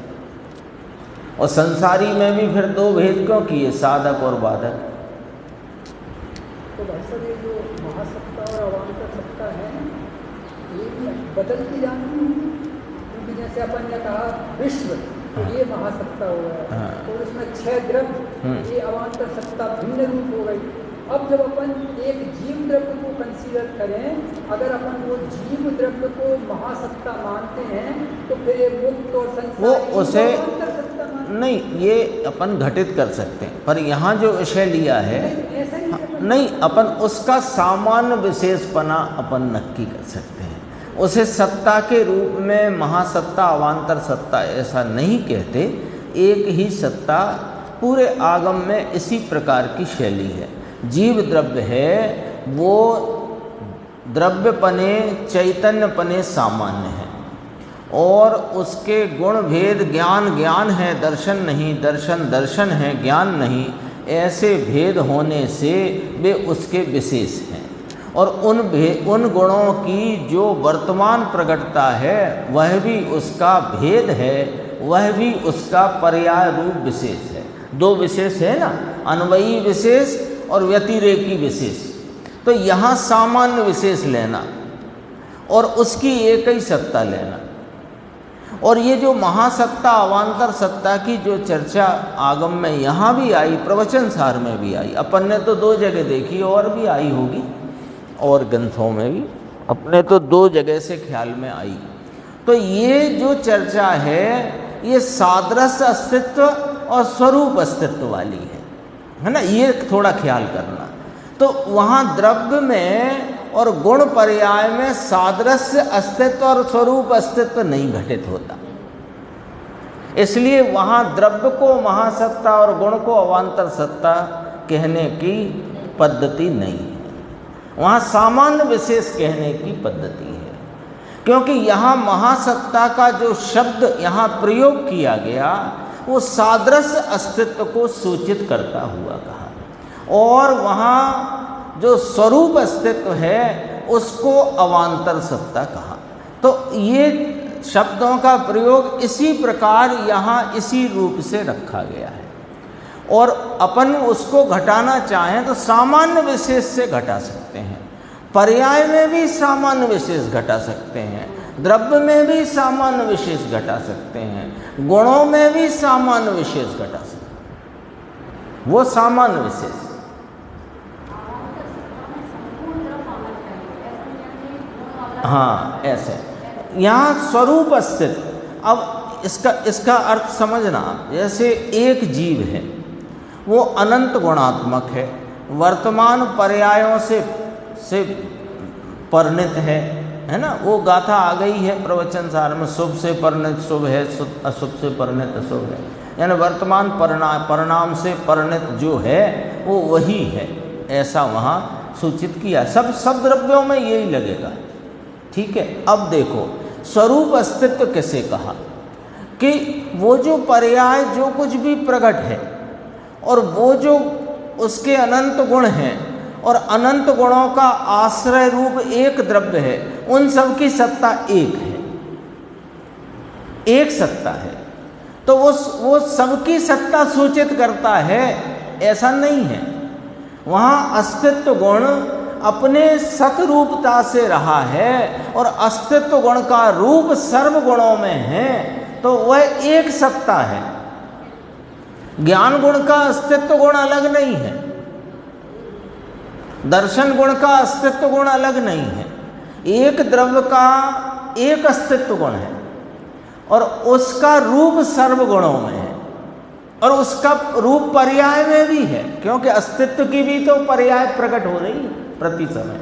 और संसारी में भी फिर दो भेद क्यों किए, साधक और बाधक। तो वैसे ये जो महासत्ता और अवान्तर सत्ता है ये भी बदलती जाती है, क्योंकि जैसे अपन ने कहा विश्व, तो ये महासत्ता हो गया, और उसमें 6 द्रव्य, ये अवान्तर सत्ता भिन्न रूप हो गई। अब जब अपन एक जीव द्रव्य को कंसीडर करें, अगर अपन वो जीव द्रव्य को महासत्ता मानते हैं तो फिर ये मुक्त और संसारी वो उसे नहीं, ये अपन घटित कर सकते हैं, पर यहाँ जो विषय लिया है नहीं, अपन उसका सामान्य विशेषपना अपन नक्की कर सकते हैं। उसे सत्ता के रूप में महासत्ता अवान्तर सत्ता ऐसा नहीं कहते, एक ही सत्ता पूरे आगम में इसी प्रकार की शैली है। जीव द्रव्य है वो द्रव्यपने चैतन्यपने सामान्य है, और उसके गुण भेद ज्ञान ज्ञान है, दर्शन नहीं, दर्शन दर्शन है, ज्ञान नहीं, ऐसे भेद होने से वे उसके विशेष हैं। और उन गुणों की जो वर्तमान प्रकटता है वह भी उसका भेद है, वह भी उसका पर्याय रूप विशेष है। दो विशेष है ना, अन्वयी विशेष और व्यतिरेकी विशेष। तो यहाँ सामान्य विशेष लेना और उसकी एक ही सत्ता लेना। और ये जो महासत्ता अवान्तर सत्ता की जो चर्चा आगम में यहाँ भी आई, प्रवचन सार में भी आई, अपन ने तो 2 जगह देखी, और भी आई होगी और ग्रंथों में भी अपने तो 2 जगह से ख्याल में आई। तो ये जो चर्चा है ये सादृश्य अस्तित्व और स्वरूप अस्तित्व वाली है ना, ये थोड़ा ख्याल करना। तो वहाँ द्रव्य में और गुण पर्याय में सादृश्य अस्तित्व और स्वरूप अस्तित्व नहीं घटित होता, इसलिए वहाँ द्रव्य को महासत्ता और गुण को अवान्तर सत्ता कहने की पद्धति नहीं है, वहाँ सामान्य विशेष कहने की पद्धति है। क्योंकि यहाँ महासत्ता का जो शब्द यहाँ प्रयोग किया गया वो सादृश्य अस्तित्व को सूचित करता हुआ कहा, और वहाँ जो स्वरूप अस्तित्व है उसको अवान्तर सत्ता कहा। तो ये शब्दों का प्रयोग इसी प्रकार यहाँ इसी रूप से रखा गया है, और अपन उसको घटाना चाहें तो सामान्य विशेष से घटा सकते हैं, पर्याय में भी सामान्य विशेष घटा सकते हैं, द्रव्य में भी सामान्य विशेष घटा सकते हैं, गुणों में भी सामान्य विशेष घटा सकते हैं। वो सामान्य विशेष, हाँ ऐसे यहाँ स्वरूप अस्तित्व। अब इसका अर्थ समझना, जैसे एक जीव है वो अनंत गुणात्मक है, वर्तमान पर्यायों से परिणत है ना। वो गाथा आ गई है प्रवचन सार में, शुभ से परिणत शुभ है, अशुभ से परिणत अशुभ है, यानी वर्तमान परिणाम से परिणत जो है वो वही है, ऐसा वहाँ सूचित किया। सब द्रव्यों में यही लगेगा, ठीक है। अब देखो स्वरूप अस्तित्व कैसे कहा कि वो जो पर्याय जो कुछ भी प्रकट है और वो जो उसके अनंत गुण हैं और अनंत गुणों का आश्रय रूप एक द्रव्य है, उन सब की सत्ता एक है, एक सत्ता है। तो वो सबकी सत्ता सूचित करता है, ऐसा नहीं है। वहाँ अस्तित्व गुण अपने सतरूपता से रहा है और अस्तित्व गुण का रूप सर्व गुणों में है, तो वह एक सत्ता है। ज्ञान गुण का अस्तित्व गुण अलग नहीं है, दर्शन गुण का अस्तित्व गुण अलग नहीं है, एक द्रव्य का एक अस्तित्व गुण है और उसका रूप सर्व गुणों में है, और उसका रूप पर्याय में भी है, क्योंकि अस्तित्व की भी तो पर्याय प्रकट हो रही है प्रति समय।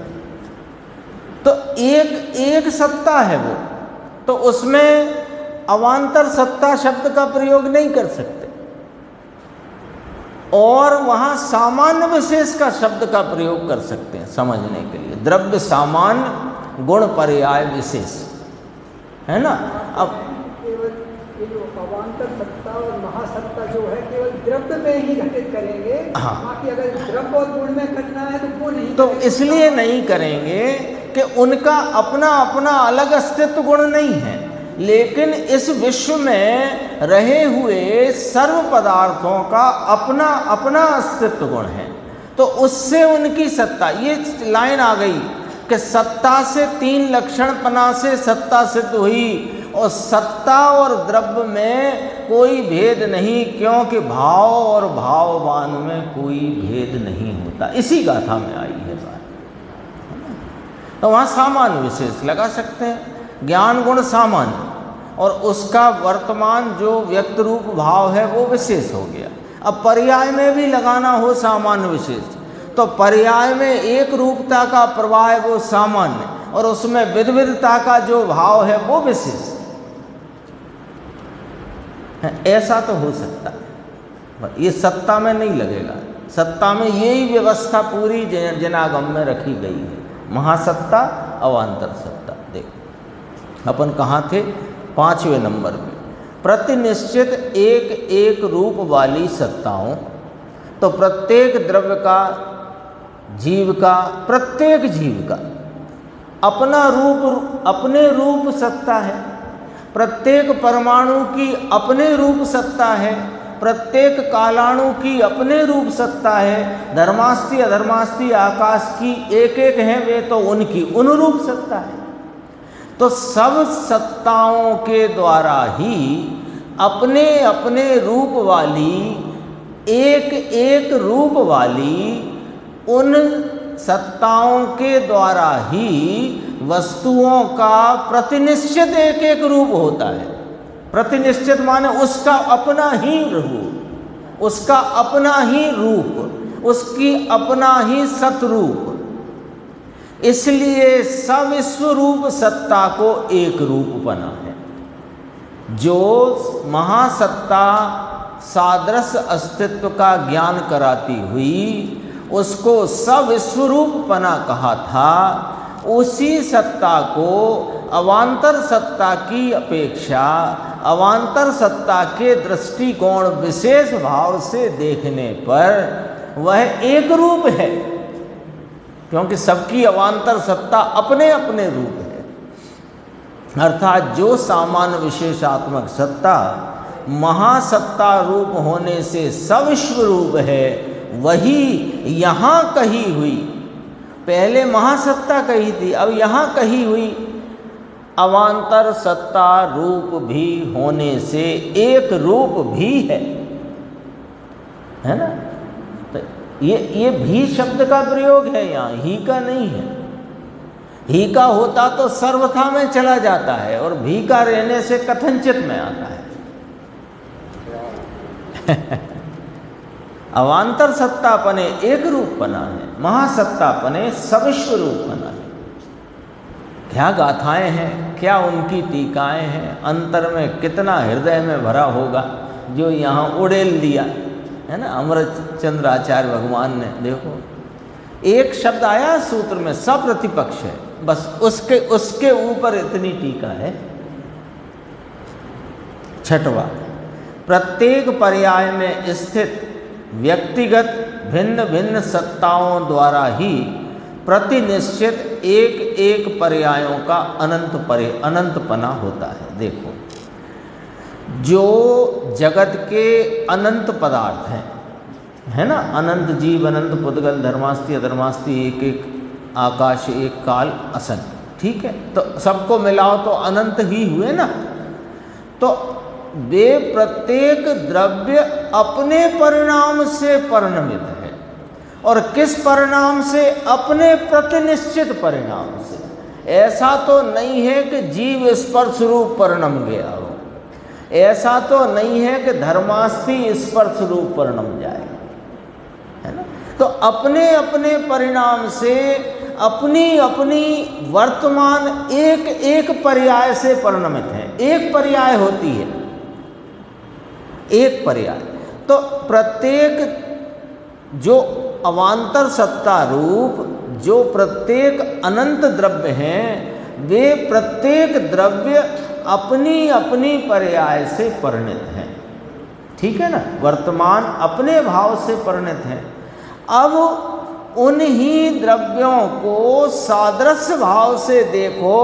तो एक सत्ता है वो, तो उसमें अवान्तर सत्ता शब्द का प्रयोग नहीं कर सकते, और वहाँ सामान्य विशेष का शब्द का प्रयोग कर सकते हैं समझने के लिए। द्रव्य सामान्य, गुण पर्याय विशेष, है ना। अब केवल ये जो अवान्तर सत्ता और महासत्ता जो है केवल द्रव्य में ही घटित करेंगे, हाँ, बाकी अगर द्रव्य और गुण में करना है तो वो नहीं, तो इसलिए नहीं करेंगे कि उनका अपना अपना अलग अस्तित्व गुण नहीं है, लेकिन इस विश्व में रहे हुए सर्व पदार्थों का अपना अपना अस्तित्व गुण है, तो उससे उनकी सत्ता, ये लाइन आ गई कि सत्ता से तीन लक्षण पना से सत्ता सिद्ध हुई, और सत्ता और द्रव्य में कोई भेद नहीं, क्योंकि भाव और भाववान में कोई भेद नहीं होता। इसी गाथा में आई है बात। तो वहाँ सामान्य विशेष लगा सकते हैं, ज्ञान गुण सामान्य और उसका वर्तमान जो व्यक्त रूप भाव है वो विशेष हो गया। अब पर्याय में भी लगाना हो सामान्य विशेष, तो पर्याय में एक रूपता का प्रवाह है वो सामान्य, और उसमें विविधता का जो भाव है वो विशेष। ऐसा तो हो सकता है, ये सत्ता में नहीं लगेगा। सत्ता में यही व्यवस्था पूरी जनागम में रखी गई है, महासत्ता अवान्तर सत्ता। देखो अपन कहाँ थे, 5वें नंबर में, प्रतिनिश्चित एक एक रूप वाली सत्ताओं। तो प्रत्येक द्रव्य का, जीव का, प्रत्येक जीव का अपना रूप, अपने रूप सत्ता है, प्रत्येक परमाणु की अपने रूप सत्ता है, प्रत्येक कालाणु की अपने रूप सत्ता है, धर्मास्ति अधर्मास्ति आकाश की एक एक हैं वे तो उनकी अनुरूप सत्ता है। तो सब सत्ताओं के द्वारा ही अपने अपने रूप वाली, एक एक रूप वाली उन सत्ताओं के द्वारा ही वस्तुओं का प्रतिनिश्चित एक एक रूप होता है। प्रतिनिश्चित माने उसका अपना ही रूप, उसका अपना ही रूप, उसकी अपना ही सतरूप। इसलिए सविश्वरूप सत्ता को एक रूप बना है। जो महासत्ता सादृश्य अस्तित्व का ज्ञान कराती हुई उसको सविश्वरूप पना कहा था, उसी सत्ता को अवान्तर सत्ता की अपेक्षा अवान्तर सत्ता के दृष्टिकोण विशेष भाव से देखने पर वह एक रूप है, क्योंकि सबकी अवान्तर सत्ता अपने अपने रूप है। अर्थात जो सामान्य विशेषात्मक सत्ता महासत्ता रूप होने से सविश्व रूप है, वही यहाँ कही हुई, पहले महासत्ता कही थी, अब यहाँ कही हुई अवान्तर सत्ता रूप भी होने से एक रूप भी है ना। तो ये भी शब्द का प्रयोग है यहाँ, ही का नहीं है। ही का होता तो सर्वथा में चला जाता है, और भी का रहने से कथनचित में आता है। अवान्तर सत्तापने एक रूपपना है, महासत्तापने सविश्व रूपपना है। क्या गाथाएं हैं, क्या उनकी टीकाएं हैं, अंतर में कितना हृदय में भरा होगा जो यहाँ उड़ेल दिया है ना अमरचंद्र आचार्य भगवान ने। देखो एक शब्द आया सूत्र में, सप्रतिपक्ष है, बस उसके ऊपर इतनी टीका है। छठवां, प्रत्येक पर्याय में स्थित व्यक्तिगत भिन्न भिन्न सत्ताओं द्वारा ही प्रतिनिश्चित एक एक पर्यायों का अनंतपना होता है। देखो जो जगत के अनंत पदार्थ हैं, है ना, अनंत जीव, अनंत पुद्गल, धर्मास्ति अधर्मास्ति, एक एक आकाश, एक काल, असन, ठीक है, तो सबको मिलाओ तो अनंत ही हुए ना। तो वे प्रत्येक द्रव्य अपने परिणाम से परिणमित है, और किस परिणाम से? अपने प्रतिनिश्चित परिणाम से। ऐसा तो नहीं है कि जीव स्पर्श रूप परिणम गया हो, ऐसा तो नहीं है कि धर्मास्ति स्पर्श रूप परिणम जाए, है ना। तो अपने अपने परिणाम से अपनी अपनी वर्तमान एक एक पर्याय से परिणमित है। एक पर्याय होती है, एक पर्याय। तो प्रत्येक जो अवान्तर सत्ता रूप, जो प्रत्येक अनंत द्रव्य हैं, वे प्रत्येक द्रव्य अपनी अपनी पर्याय से परिणित हैं, ठीक है ना। वर्तमान अपने भाव से परिणित हैं। अब उन्हीं द्रव्यों को सादृश्य भाव से देखो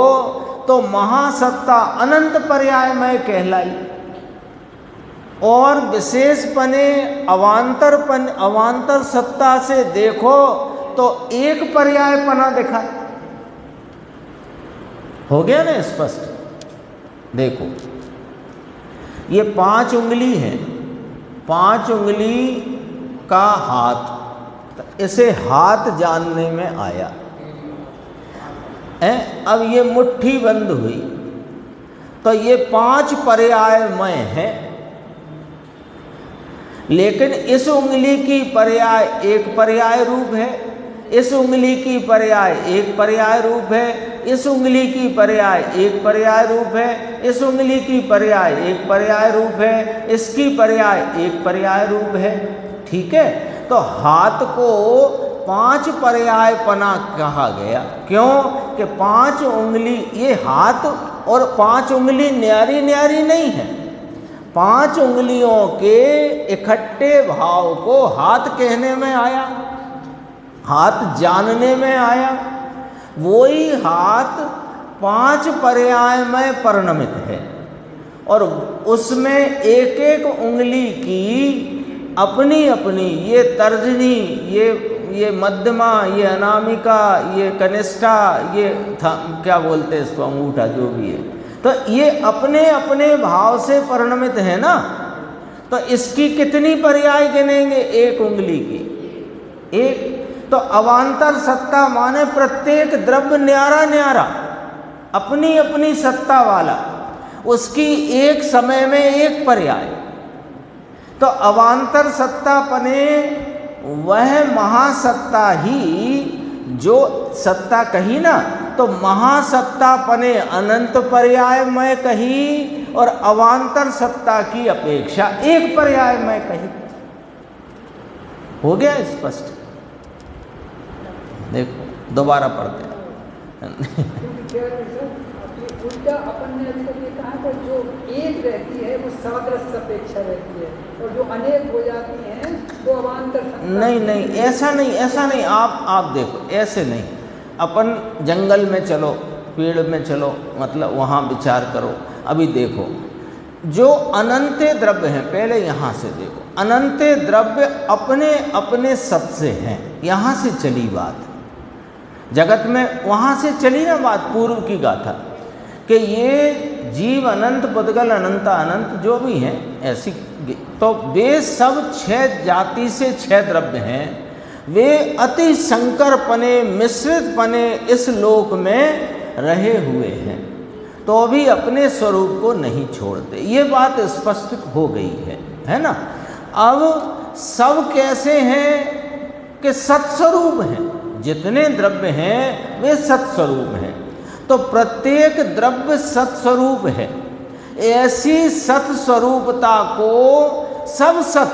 तो महासत्ता अनंत पर्यायमय कहलाई, और विशेषपने अवान्तर सत्ता से देखो तो एक पर्यायपना दिखा। हो गया ना स्पष्ट। देखो ये 5 उंगली है, 5 उंगली का हाथ, इसे हाथ जानने में आया है। अब ये मुट्ठी बंद हुई तो ये 5 पर्यायमय है, लेकिन इस उंगली की पर्याय एक पर्याय रूप है, इस उंगली की पर्याय एक पर्याय रूप है, इस उंगली की पर्याय एक पर्याय रूप है, इस उंगली की पर्याय एक पर्याय रूप है, इसकी पर्याय एक पर्याय रूप है, ठीक है। तो हाथ को 5 पर्यायपना कहा गया। क्यों कि 5 उंगली, ये हाथ और 5 उंगली न्यारी न्यारी नहीं है, 5 उंगलियों के इकट्ठे भाव को हाथ कहने में आया, हाथ जानने में आया। वही हाथ 5 पर्याय में परिणमित है, और उसमें एक एक उंगली की अपनी अपनी, ये तर्जनी, ये मध्यमा, ये अनामिका, ये कनिष्ठा, ये क्या बोलते हैं इसको, अंगूठा, जो भी है, तो ये अपने अपने भाव से परिणमित है ना। तो इसकी कितनी पर्याय गिनेंगे? एक उंगली की एक। तो अवान्तर सत्ता माने प्रत्येक द्रव्य न्यारा न्यारा, अपनी अपनी सत्ता वाला, उसकी एक समय में एक पर्याय। तो अवान्तर सत्ता पने वह महासत्ता ही, जो सत्ता कही ना, तो महासत्ता पने अनंत पर्यायमय कही, और अवान्तर सत्ता की अपेक्षा एक पर्यायमय कही। हो गया स्पष्ट। देखो दोबारा पढ़ते हैं। उल्टा अपन ने अभी तक ये कहा कि जो एक रहती है वो सादृश्य अपेक्षा रहती है, और जो अनेक हो जाती हैं वो अवान्तर सत्ता। नहीं नहीं, ऐसा नहीं, ऐसा नहीं। आप देखो, ऐसे नहीं। अपन जंगल में चलो, पेड़ में चलो, मतलब वहाँ विचार करो। अभी देखो, जो अनंत द्रव्य हैं, पहले यहाँ से देखो, अनंत द्रव्य अपने अपने सत से हैं। यहाँ से चली बात जगत में, वहाँ से चली ना बात पूर्व की गाथा कि ये जीव अनंत, पुद्गल अनंत, अनंत जो भी हैं ऐसी, तो वे सब 6 जाति से 6 द्रव्य हैं। वे अति संकर पने, मिश्रित पने इस लोक में रहे हुए हैं, तो भी अपने स्वरूप को नहीं छोड़ते। ये बात स्पष्ट हो गई है ना। अब सब कैसे हैं कि सत्स्वरूप हैं, जितने द्रव्य हैं वे सत्स्वरूप हैं, तो प्रत्येक द्रव्य सत्स्वरूप है। ऐसी सत्स्वरूपता को सब सत,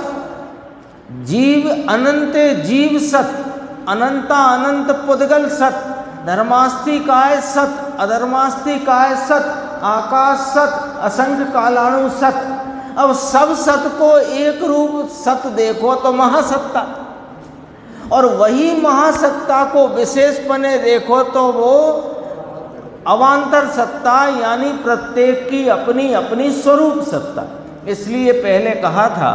जीव अनंत जीव सत, अनंता अनंत पुद्गल सत, धर्मास्तिकाय सत, अधर्मास्तिकाय सत, आकाश सत, असंख्य कालाणु सत। अब सब सत को एक रूप सत देखो तो महासत्ता, और वही महासत्ता को विशेषपने देखो तो वो अवान्तर सत्ता, यानी प्रत्येक की अपनी अपनी स्वरूप सत्ता। इसलिए पहले कहा था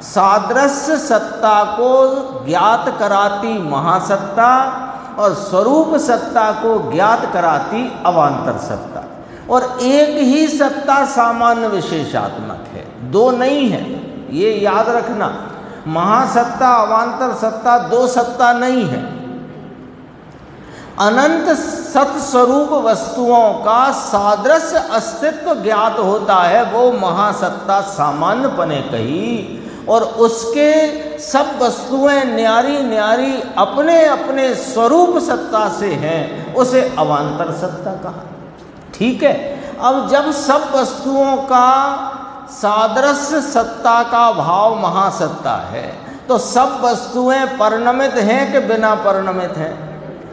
सादृश्य सत्ता को ज्ञात कराती महासत्ता और स्वरूप सत्ता को ज्ञात कराती अवान्तर सत्ता। और एक ही सत्ता सामान्य विशेषात्मक है, दो नहीं है, ये याद रखना। महासत्ता अवान्तर सत्ता दो सत्ता नहीं है। अनंत सत्स्वरूप वस्तुओं का सादृश्य अस्तित्व ज्ञात होता है, वो महासत्ता सामान्यपने कही, और उसके सब वस्तुएं न्यारी न्यारी अपने अपने स्वरूप सत्ता से हैं, उसे अवान्तर सत्ता कहा। ठीक है। अब जब सब वस्तुओं का सादृश्य सत्ता का भाव महासत्ता है, तो सब वस्तुएं परिणमित हैं कि बिना परिणमित हैं?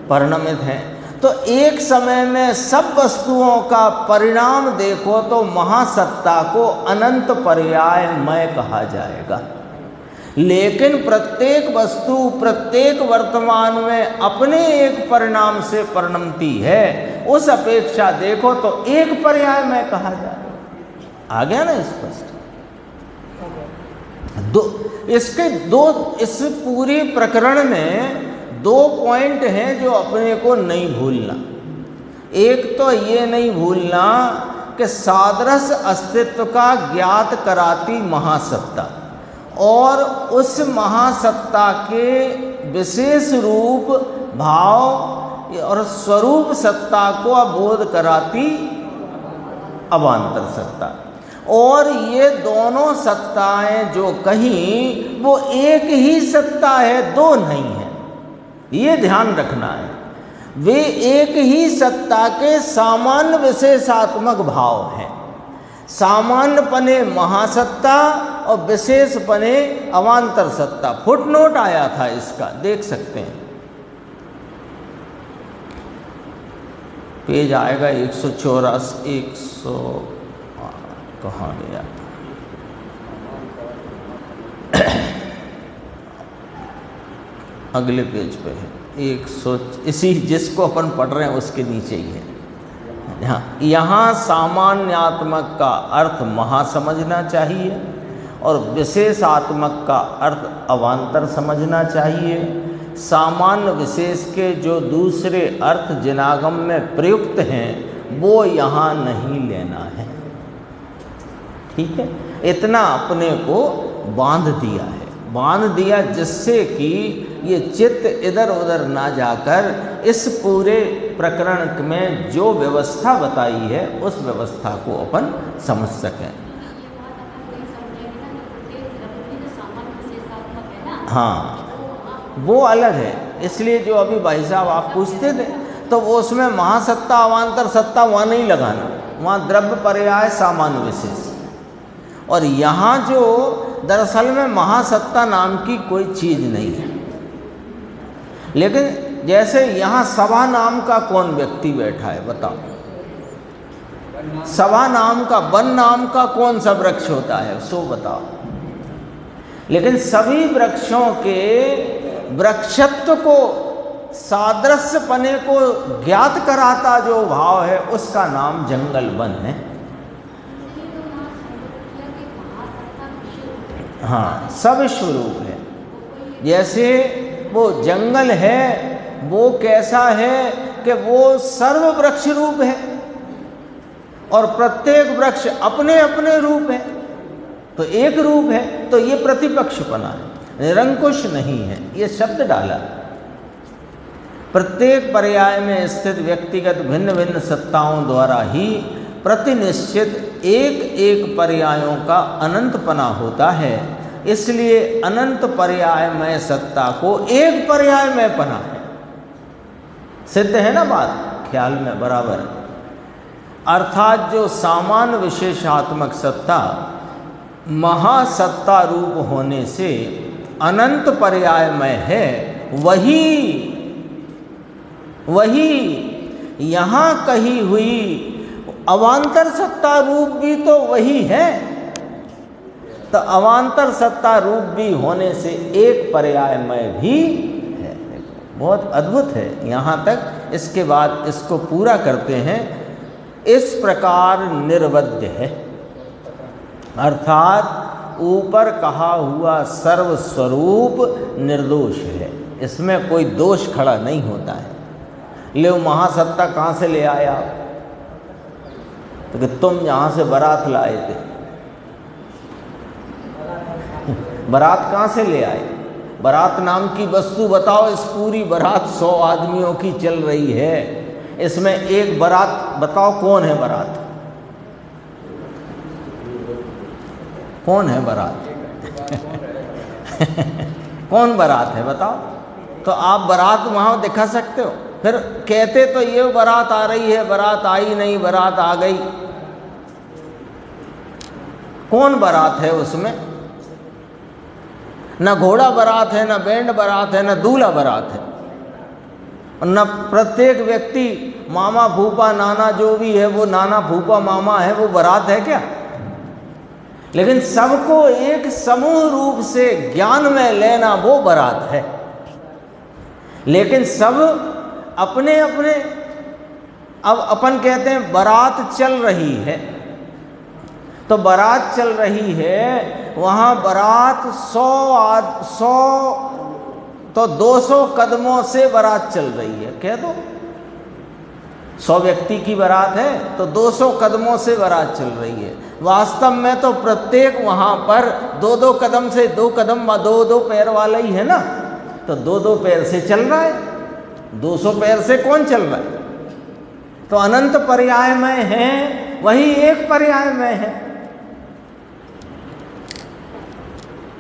परिणमित हैं। तो एक समय में सब वस्तुओं का परिणाम देखो तो महासत्ता को अनंत पर्यायमय कहा जाएगा। लेकिन प्रत्येक वस्तु प्रत्येक वर्तमान में अपने एक परिणाम से परिणमती है, उस अपेक्षा देखो तो एक पर्यायमय कहा जाएगा। आ गया ना स्पष्ट? इस पूरी प्रकरण में 2 पॉइंट हैं जो अपने को नहीं भूलना। एक तो ये नहीं भूलना कि सादृश्य अस्तित्व का ज्ञात कराती महासत्ता, और उस महासत्ता के विशेष रूप भाव और स्वरूप सत्ता को अबोध कराती अवान्तर सत्ता। और ये दोनों सत्ताएं जो कहीं, वो एक ही सत्ता है, दो नहीं है, ये ध्यान रखना है। वे एक ही सत्ता के सामान्य विशेषात्मक भाव हैं। सामान्यपने महासत्ता और विशेषपने अवान्तर सत्ता। फुटनोट आया था इसका, देख सकते हैं, पेज आएगा 184, कहाँ गया? अगले पेज पे है 100, इसी जिसको अपन पढ़ रहे हैं उसके नीचे ही है। यहाँ सामान्यात्मक का अर्थ महा समझना चाहिए और विशेषात्मक का अर्थ अवान्तर समझना चाहिए। सामान्य विशेष के जो दूसरे अर्थ जिनागम में प्रयुक्त हैं वो यहाँ नहीं लेना है। ठीक है, इतना अपने को बांध दिया है, बांध दिया जिससे कि ये चित्त इधर उधर ना जाकर इस पूरे प्रकरण में जो व्यवस्था बताई है उस व्यवस्था को अपन समझ सकें। हाँ, वो अलग है। इसलिए जो अभी भाई साहब आप पूछते थे तो वो उसमें महासत्ता अवान्तर सत्ता वहाँ नहीं लगाना, वहाँ द्रव्य पर्याय सामान्य विशेष। और यहाँ जो दरअसल में महासत्ता नाम की कोई चीज़ नहीं है, लेकिन जैसे यहाँ सभा नाम का कौन व्यक्ति बैठा है बताओ? सभा नाम का, वन नाम का कौन सा वृक्ष होता है सो बताओ। लेकिन सभी वृक्षों के वृक्षत्व को, सादृश्य पने को ज्ञात कराता जो भाव है उसका नाम जंगल वन है। हाँ, सब स्वरूप है। जैसे वो जंगल है, वो कैसा है कि वो सर्व वृक्ष रूप है और प्रत्येक वृक्ष अपने अपने रूप है, तो एक रूप है। तो ये प्रतिपक्षपना है, निरंकुश नहीं है, ये शब्द डाला। प्रत्येक पर्याय में स्थित व्यक्तिगत भिन्न भिन्न सत्ताओं द्वारा ही प्रतिनिश्चित एक एक पर्यायों का अनंतपना होता है। इसलिए अनंत पर्यायमय सत्ता को एक पर्यायमय पना है। सिद्ध है ना बात, ख्याल में बराबर। अर्थात जो सामान्य विशेषात्मक सत्ता महासत्ता रूप होने से अनंत पर्यायमय है, वही यहाँ कही हुई अवांतर सत्ता रूप भी तो वही है। तो अवांतर सत्ता रूप भी होने से एक पर्यायमय भी है। बहुत अद्भुत है। यहाँ तक, इसके बाद इसको पूरा करते हैं। इस प्रकार निर्वध्य है, अर्थात ऊपर कहा हुआ सर्वस्वरूप निर्दोष है, इसमें कोई दोष खड़ा नहीं होता है। ले महासत्ता कहाँ से ले आया? तो कि तुम यहाँ से बारात लाए थे। बारात कहाँ से ले आए? बारात नाम की वस्तु बताओ। इस पूरी बारात 100 आदमियों की चल रही है, इसमें एक बारात बताओ, कौन है बारात? कौन है बारात? कौन बारात है बताओ? तो आप बारात वहाँ दिखा सकते हो? फिर कहते तो ये बारात आ रही है, बारात आई नहीं, बारात आ गई। कौन बारात है उसमें? न घोड़ा बारात है, न बैंड बारात है, न दूल्हा बारात है, न प्रत्येक व्यक्ति मामा फूफा नाना जो भी है वो नाना फूफा मामा है, वो बारात है क्या? लेकिन सबको एक समूह रूप से ज्ञान में लेना वो बारात है। लेकिन सब अपने अपने, अब अपन कहते हैं बारात चल रही है, तो बारात चल रही है, वहाँ बारात 100 तो 200 कदमों से बारात चल रही है। कह दो 100 व्यक्ति की बारात है तो 200 कदमों से बारात चल रही है। वास्तव में तो प्रत्येक वहाँ पर 2-2 कदम से 2 कदम 2-2 पैर वाला ही है ना, तो 2-2 पैर से चल रहा है। 200 पैर से कौन चल रहा है? तो अनंत पर्याय में है, वही एक पर्याय में है।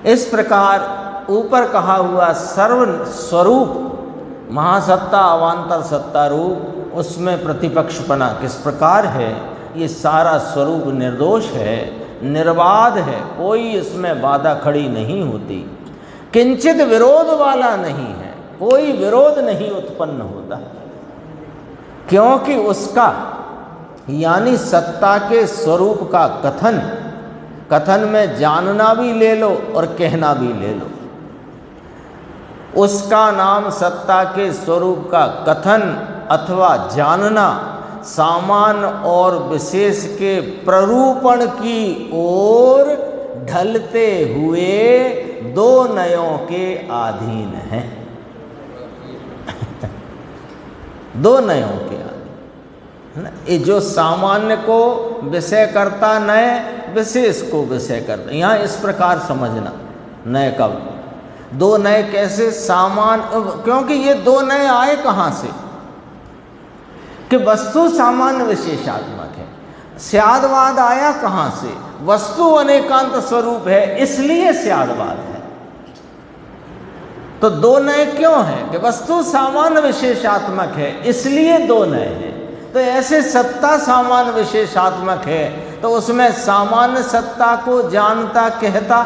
इस प्रकार ऊपर कहा हुआ सर्व स्वरूप महासत्ता अवांतर सत्ता रूप, उसमें प्रतिपक्षपना किस प्रकार है? ये सारा स्वरूप निर्दोष है, निर्बाध है, कोई इसमें बाधा खड़ी नहीं होती, किंचित विरोध वाला नहीं है, कोई विरोध नहीं उत्पन्न होता, क्योंकि उसका यानी सत्ता के स्वरूप का कथन में जानना भी ले लो और कहना भी ले लो। उसका नाम सत्ता के स्वरूप का कथन अथवा जानना सामान्य और विशेष के प्ररूपण की ओर ढलते हुए 2 नयों के अधीन है। 2 नयों के अधीन है ना। ये जो सामान्य को विषय करता, नय विशेष को विषय करता। यहाँ इस प्रकार समझना, नय का 2 नय कैसे? सामान्य, क्योंकि ये 2 नय आए कहाँ से? कि वस्तु सामान्य विशेषात्मक है। स्यादवाद आया कहाँ से? वस्तु अनेकांत स्वरूप है, इसलिए स्यादवाद है। तो 2 नय क्यों है? कि वस्तु सामान्य विशेषात्मक है, इसलिए 2 नय है। तो ऐसे सत्ता सामान्य विशेषात्मक है, तो उसमें सामान्य सत्ता को जानता कहता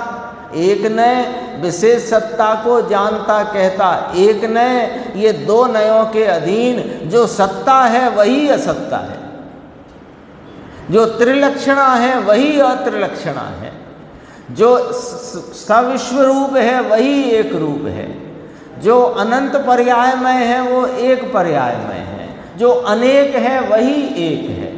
एक नय, विशेष सत्ता को जानता कहता एक नय। ये 2 नयों के अधीन जो सत्ता है वही असत्ता है। जो त्रिलक्षणा है वही अत्रिलक्षणा है, जो सविश्वरूप है वही एक रूप है, जो अनंत पर्यायमय है वो एक पर्यायमय है, जो अनेक है वही एक है।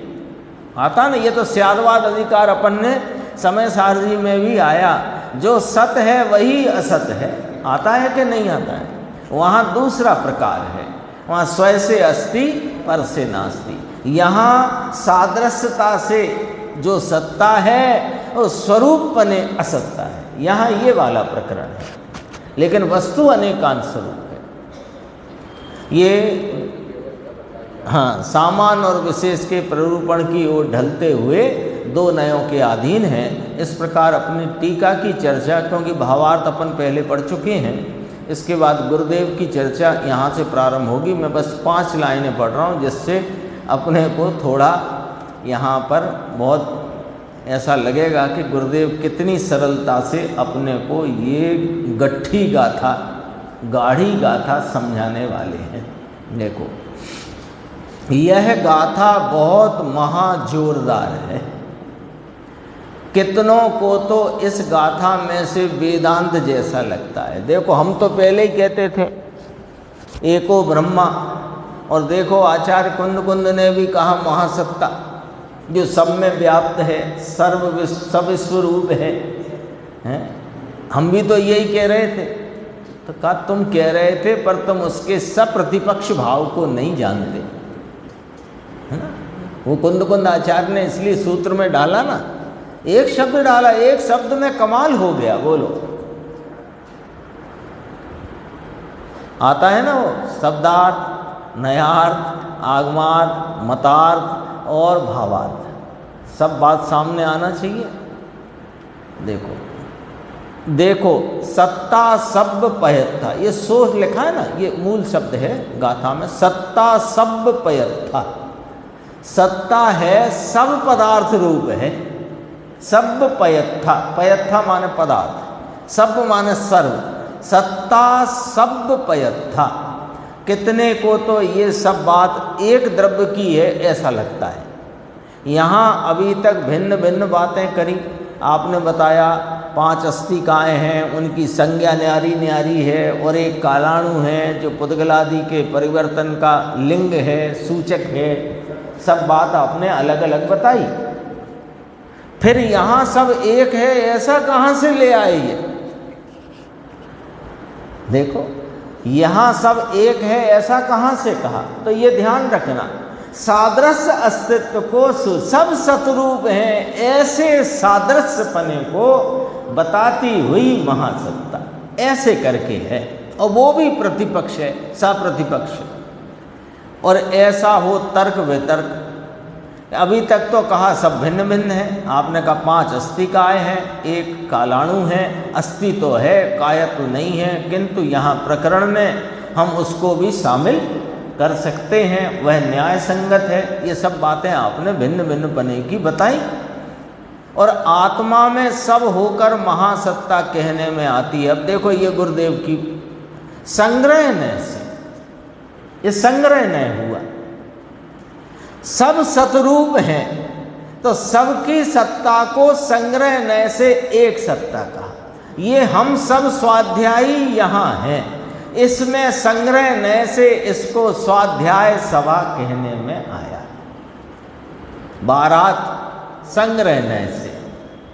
आता ना, ये तो स्यादवाद अधिकार अपन ने समय सारणी में भी आया, जो सत है वही असत है। आता है कि नहीं आता है? वहाँ दूसरा प्रकार है, वहाँ स्वय से अस्ति पर से नास्ति। यहाँ सादृश्यता से जो सत्ता है वो स्वरूप पने असत्ता है, यहाँ ये वाला प्रकरण है। लेकिन वस्तु अनेकांत स्वरूप है। ये हाँ, सामान्य और विशेष के प्ररूपण की ओर ढलते हुए दो नयों के अधीन है। इस प्रकार अपनी टीका की चर्चा, क्योंकि भावार्थ अपन पहले पढ़ चुके हैं, इसके बाद गुरुदेव की चर्चा यहाँ से प्रारंभ होगी। मैं बस 5 लाइनें पढ़ रहा हूँ, जिससे अपने को थोड़ा यहाँ पर बहुत ऐसा लगेगा कि गुरुदेव कितनी सरलता से अपने को ये गट्ठी गाथा, गाढ़ी गाथा समझाने वाले हैं। देखो, यह गाथा बहुत महाजोरदार है। कितनों को तो इस गाथा में से वेदांत जैसा लगता है। देखो, हम तो पहले ही कहते थे एको ब्रह्मा, और देखो आचार्य कुंद ने भी कहा महासत्ता, जो सब में व्याप्त है, सब स्वरूप है। हम भी तो यही कह रहे थे। तो कहा तुम कह रहे थे, पर तुम उसके सप्रतिपक्ष भाव को नहीं जानते, है ना। वो कुंद आचार्य ने इसलिए सूत्र में डाला ना, एक शब्द डाला, एक शब्द में कमाल हो गया। बोलो, आता है ना वो शब्दार्थ, नयार्थ, आगमार्थ, मतार्थ और भावार्थ, सब बात सामने आना चाहिए। देखो सत्ता सब पयत्था, ये सोच लिखा है ना, ये मूल शब्द है गाथा में। सत्ता सब पयत्था, सत्ता है सब पदार्थ रूप है। सब पयत्था, पयत्था माने पदार्थ, सब माने सर्व, सत्ता सब पयत्था। कितने को तो ये सब बात एक द्रव्य की है ऐसा लगता है। यहाँ अभी तक भिन्न भिन्न बातें करी। आपने बताया 5 अस्तिकाएँ हैं, उनकी संज्ञा न्यारी न्यारी है, और एक कालाणु है जो पुद्गलादि के परिवर्तन का लिंग है, सूचक है। सब बात आपने अलग अलग बताई। फिर यहाँ सब एक है ऐसा कहाँ से ले आई है? देखो, यहाँ सब एक है ऐसा कहाँ से कहा? तो ये ध्यान रखना, सादृश्य अस्तित्व को सब सतरूप हैं ऐसे सादृश्यपने को बताती हुई महासत्ता, ऐसे करके है। और वो भी प्रतिपक्ष है, सप्रतिपक्ष। और ऐसा हो तर्क वितर्क। अभी तक तो कहा सब भिन्न भिन्न है। आपने कहा 5 अस्तिकाएँ हैं, एक कालाणु है, अस्थि तो है, कायत्व नहीं है, किंतु यहाँ प्रकरण में हम उसको भी शामिल कर सकते हैं, वह न्याय संगत है। ये सब बातें आपने भिन्न भिन्न पने की बताई। और आत्मा में सब होकर महासत्ता कहने में आती है। अब देखो, ये गुरुदेव की संग्रह नय से, ये संग्रह नय हुआ। सब सतरूप हैं तो सबकी सत्ता को संग्रह नय से एक सत्ता कहा। ये हम सब स्वाध्यायी यहाँ हैं, इसमें संग्रह नय से इसको स्वाध्याय सभा कहने में आया। बारात संग्रह नय से,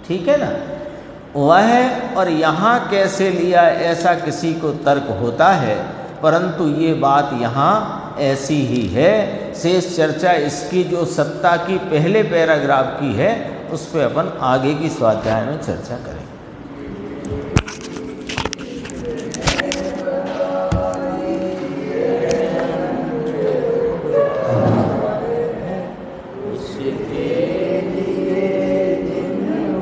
ठीक है ना। वह और यहाँ कैसे लिया ऐसा किसी को तर्क होता है, परंतु ये बात यहाँ ऐसी ही है। शेष चर्चा इसकी जो सत्ता की पहले पैराग्राफ की है उस पर अपन आगे की स्वाध्याय में चर्चा करें।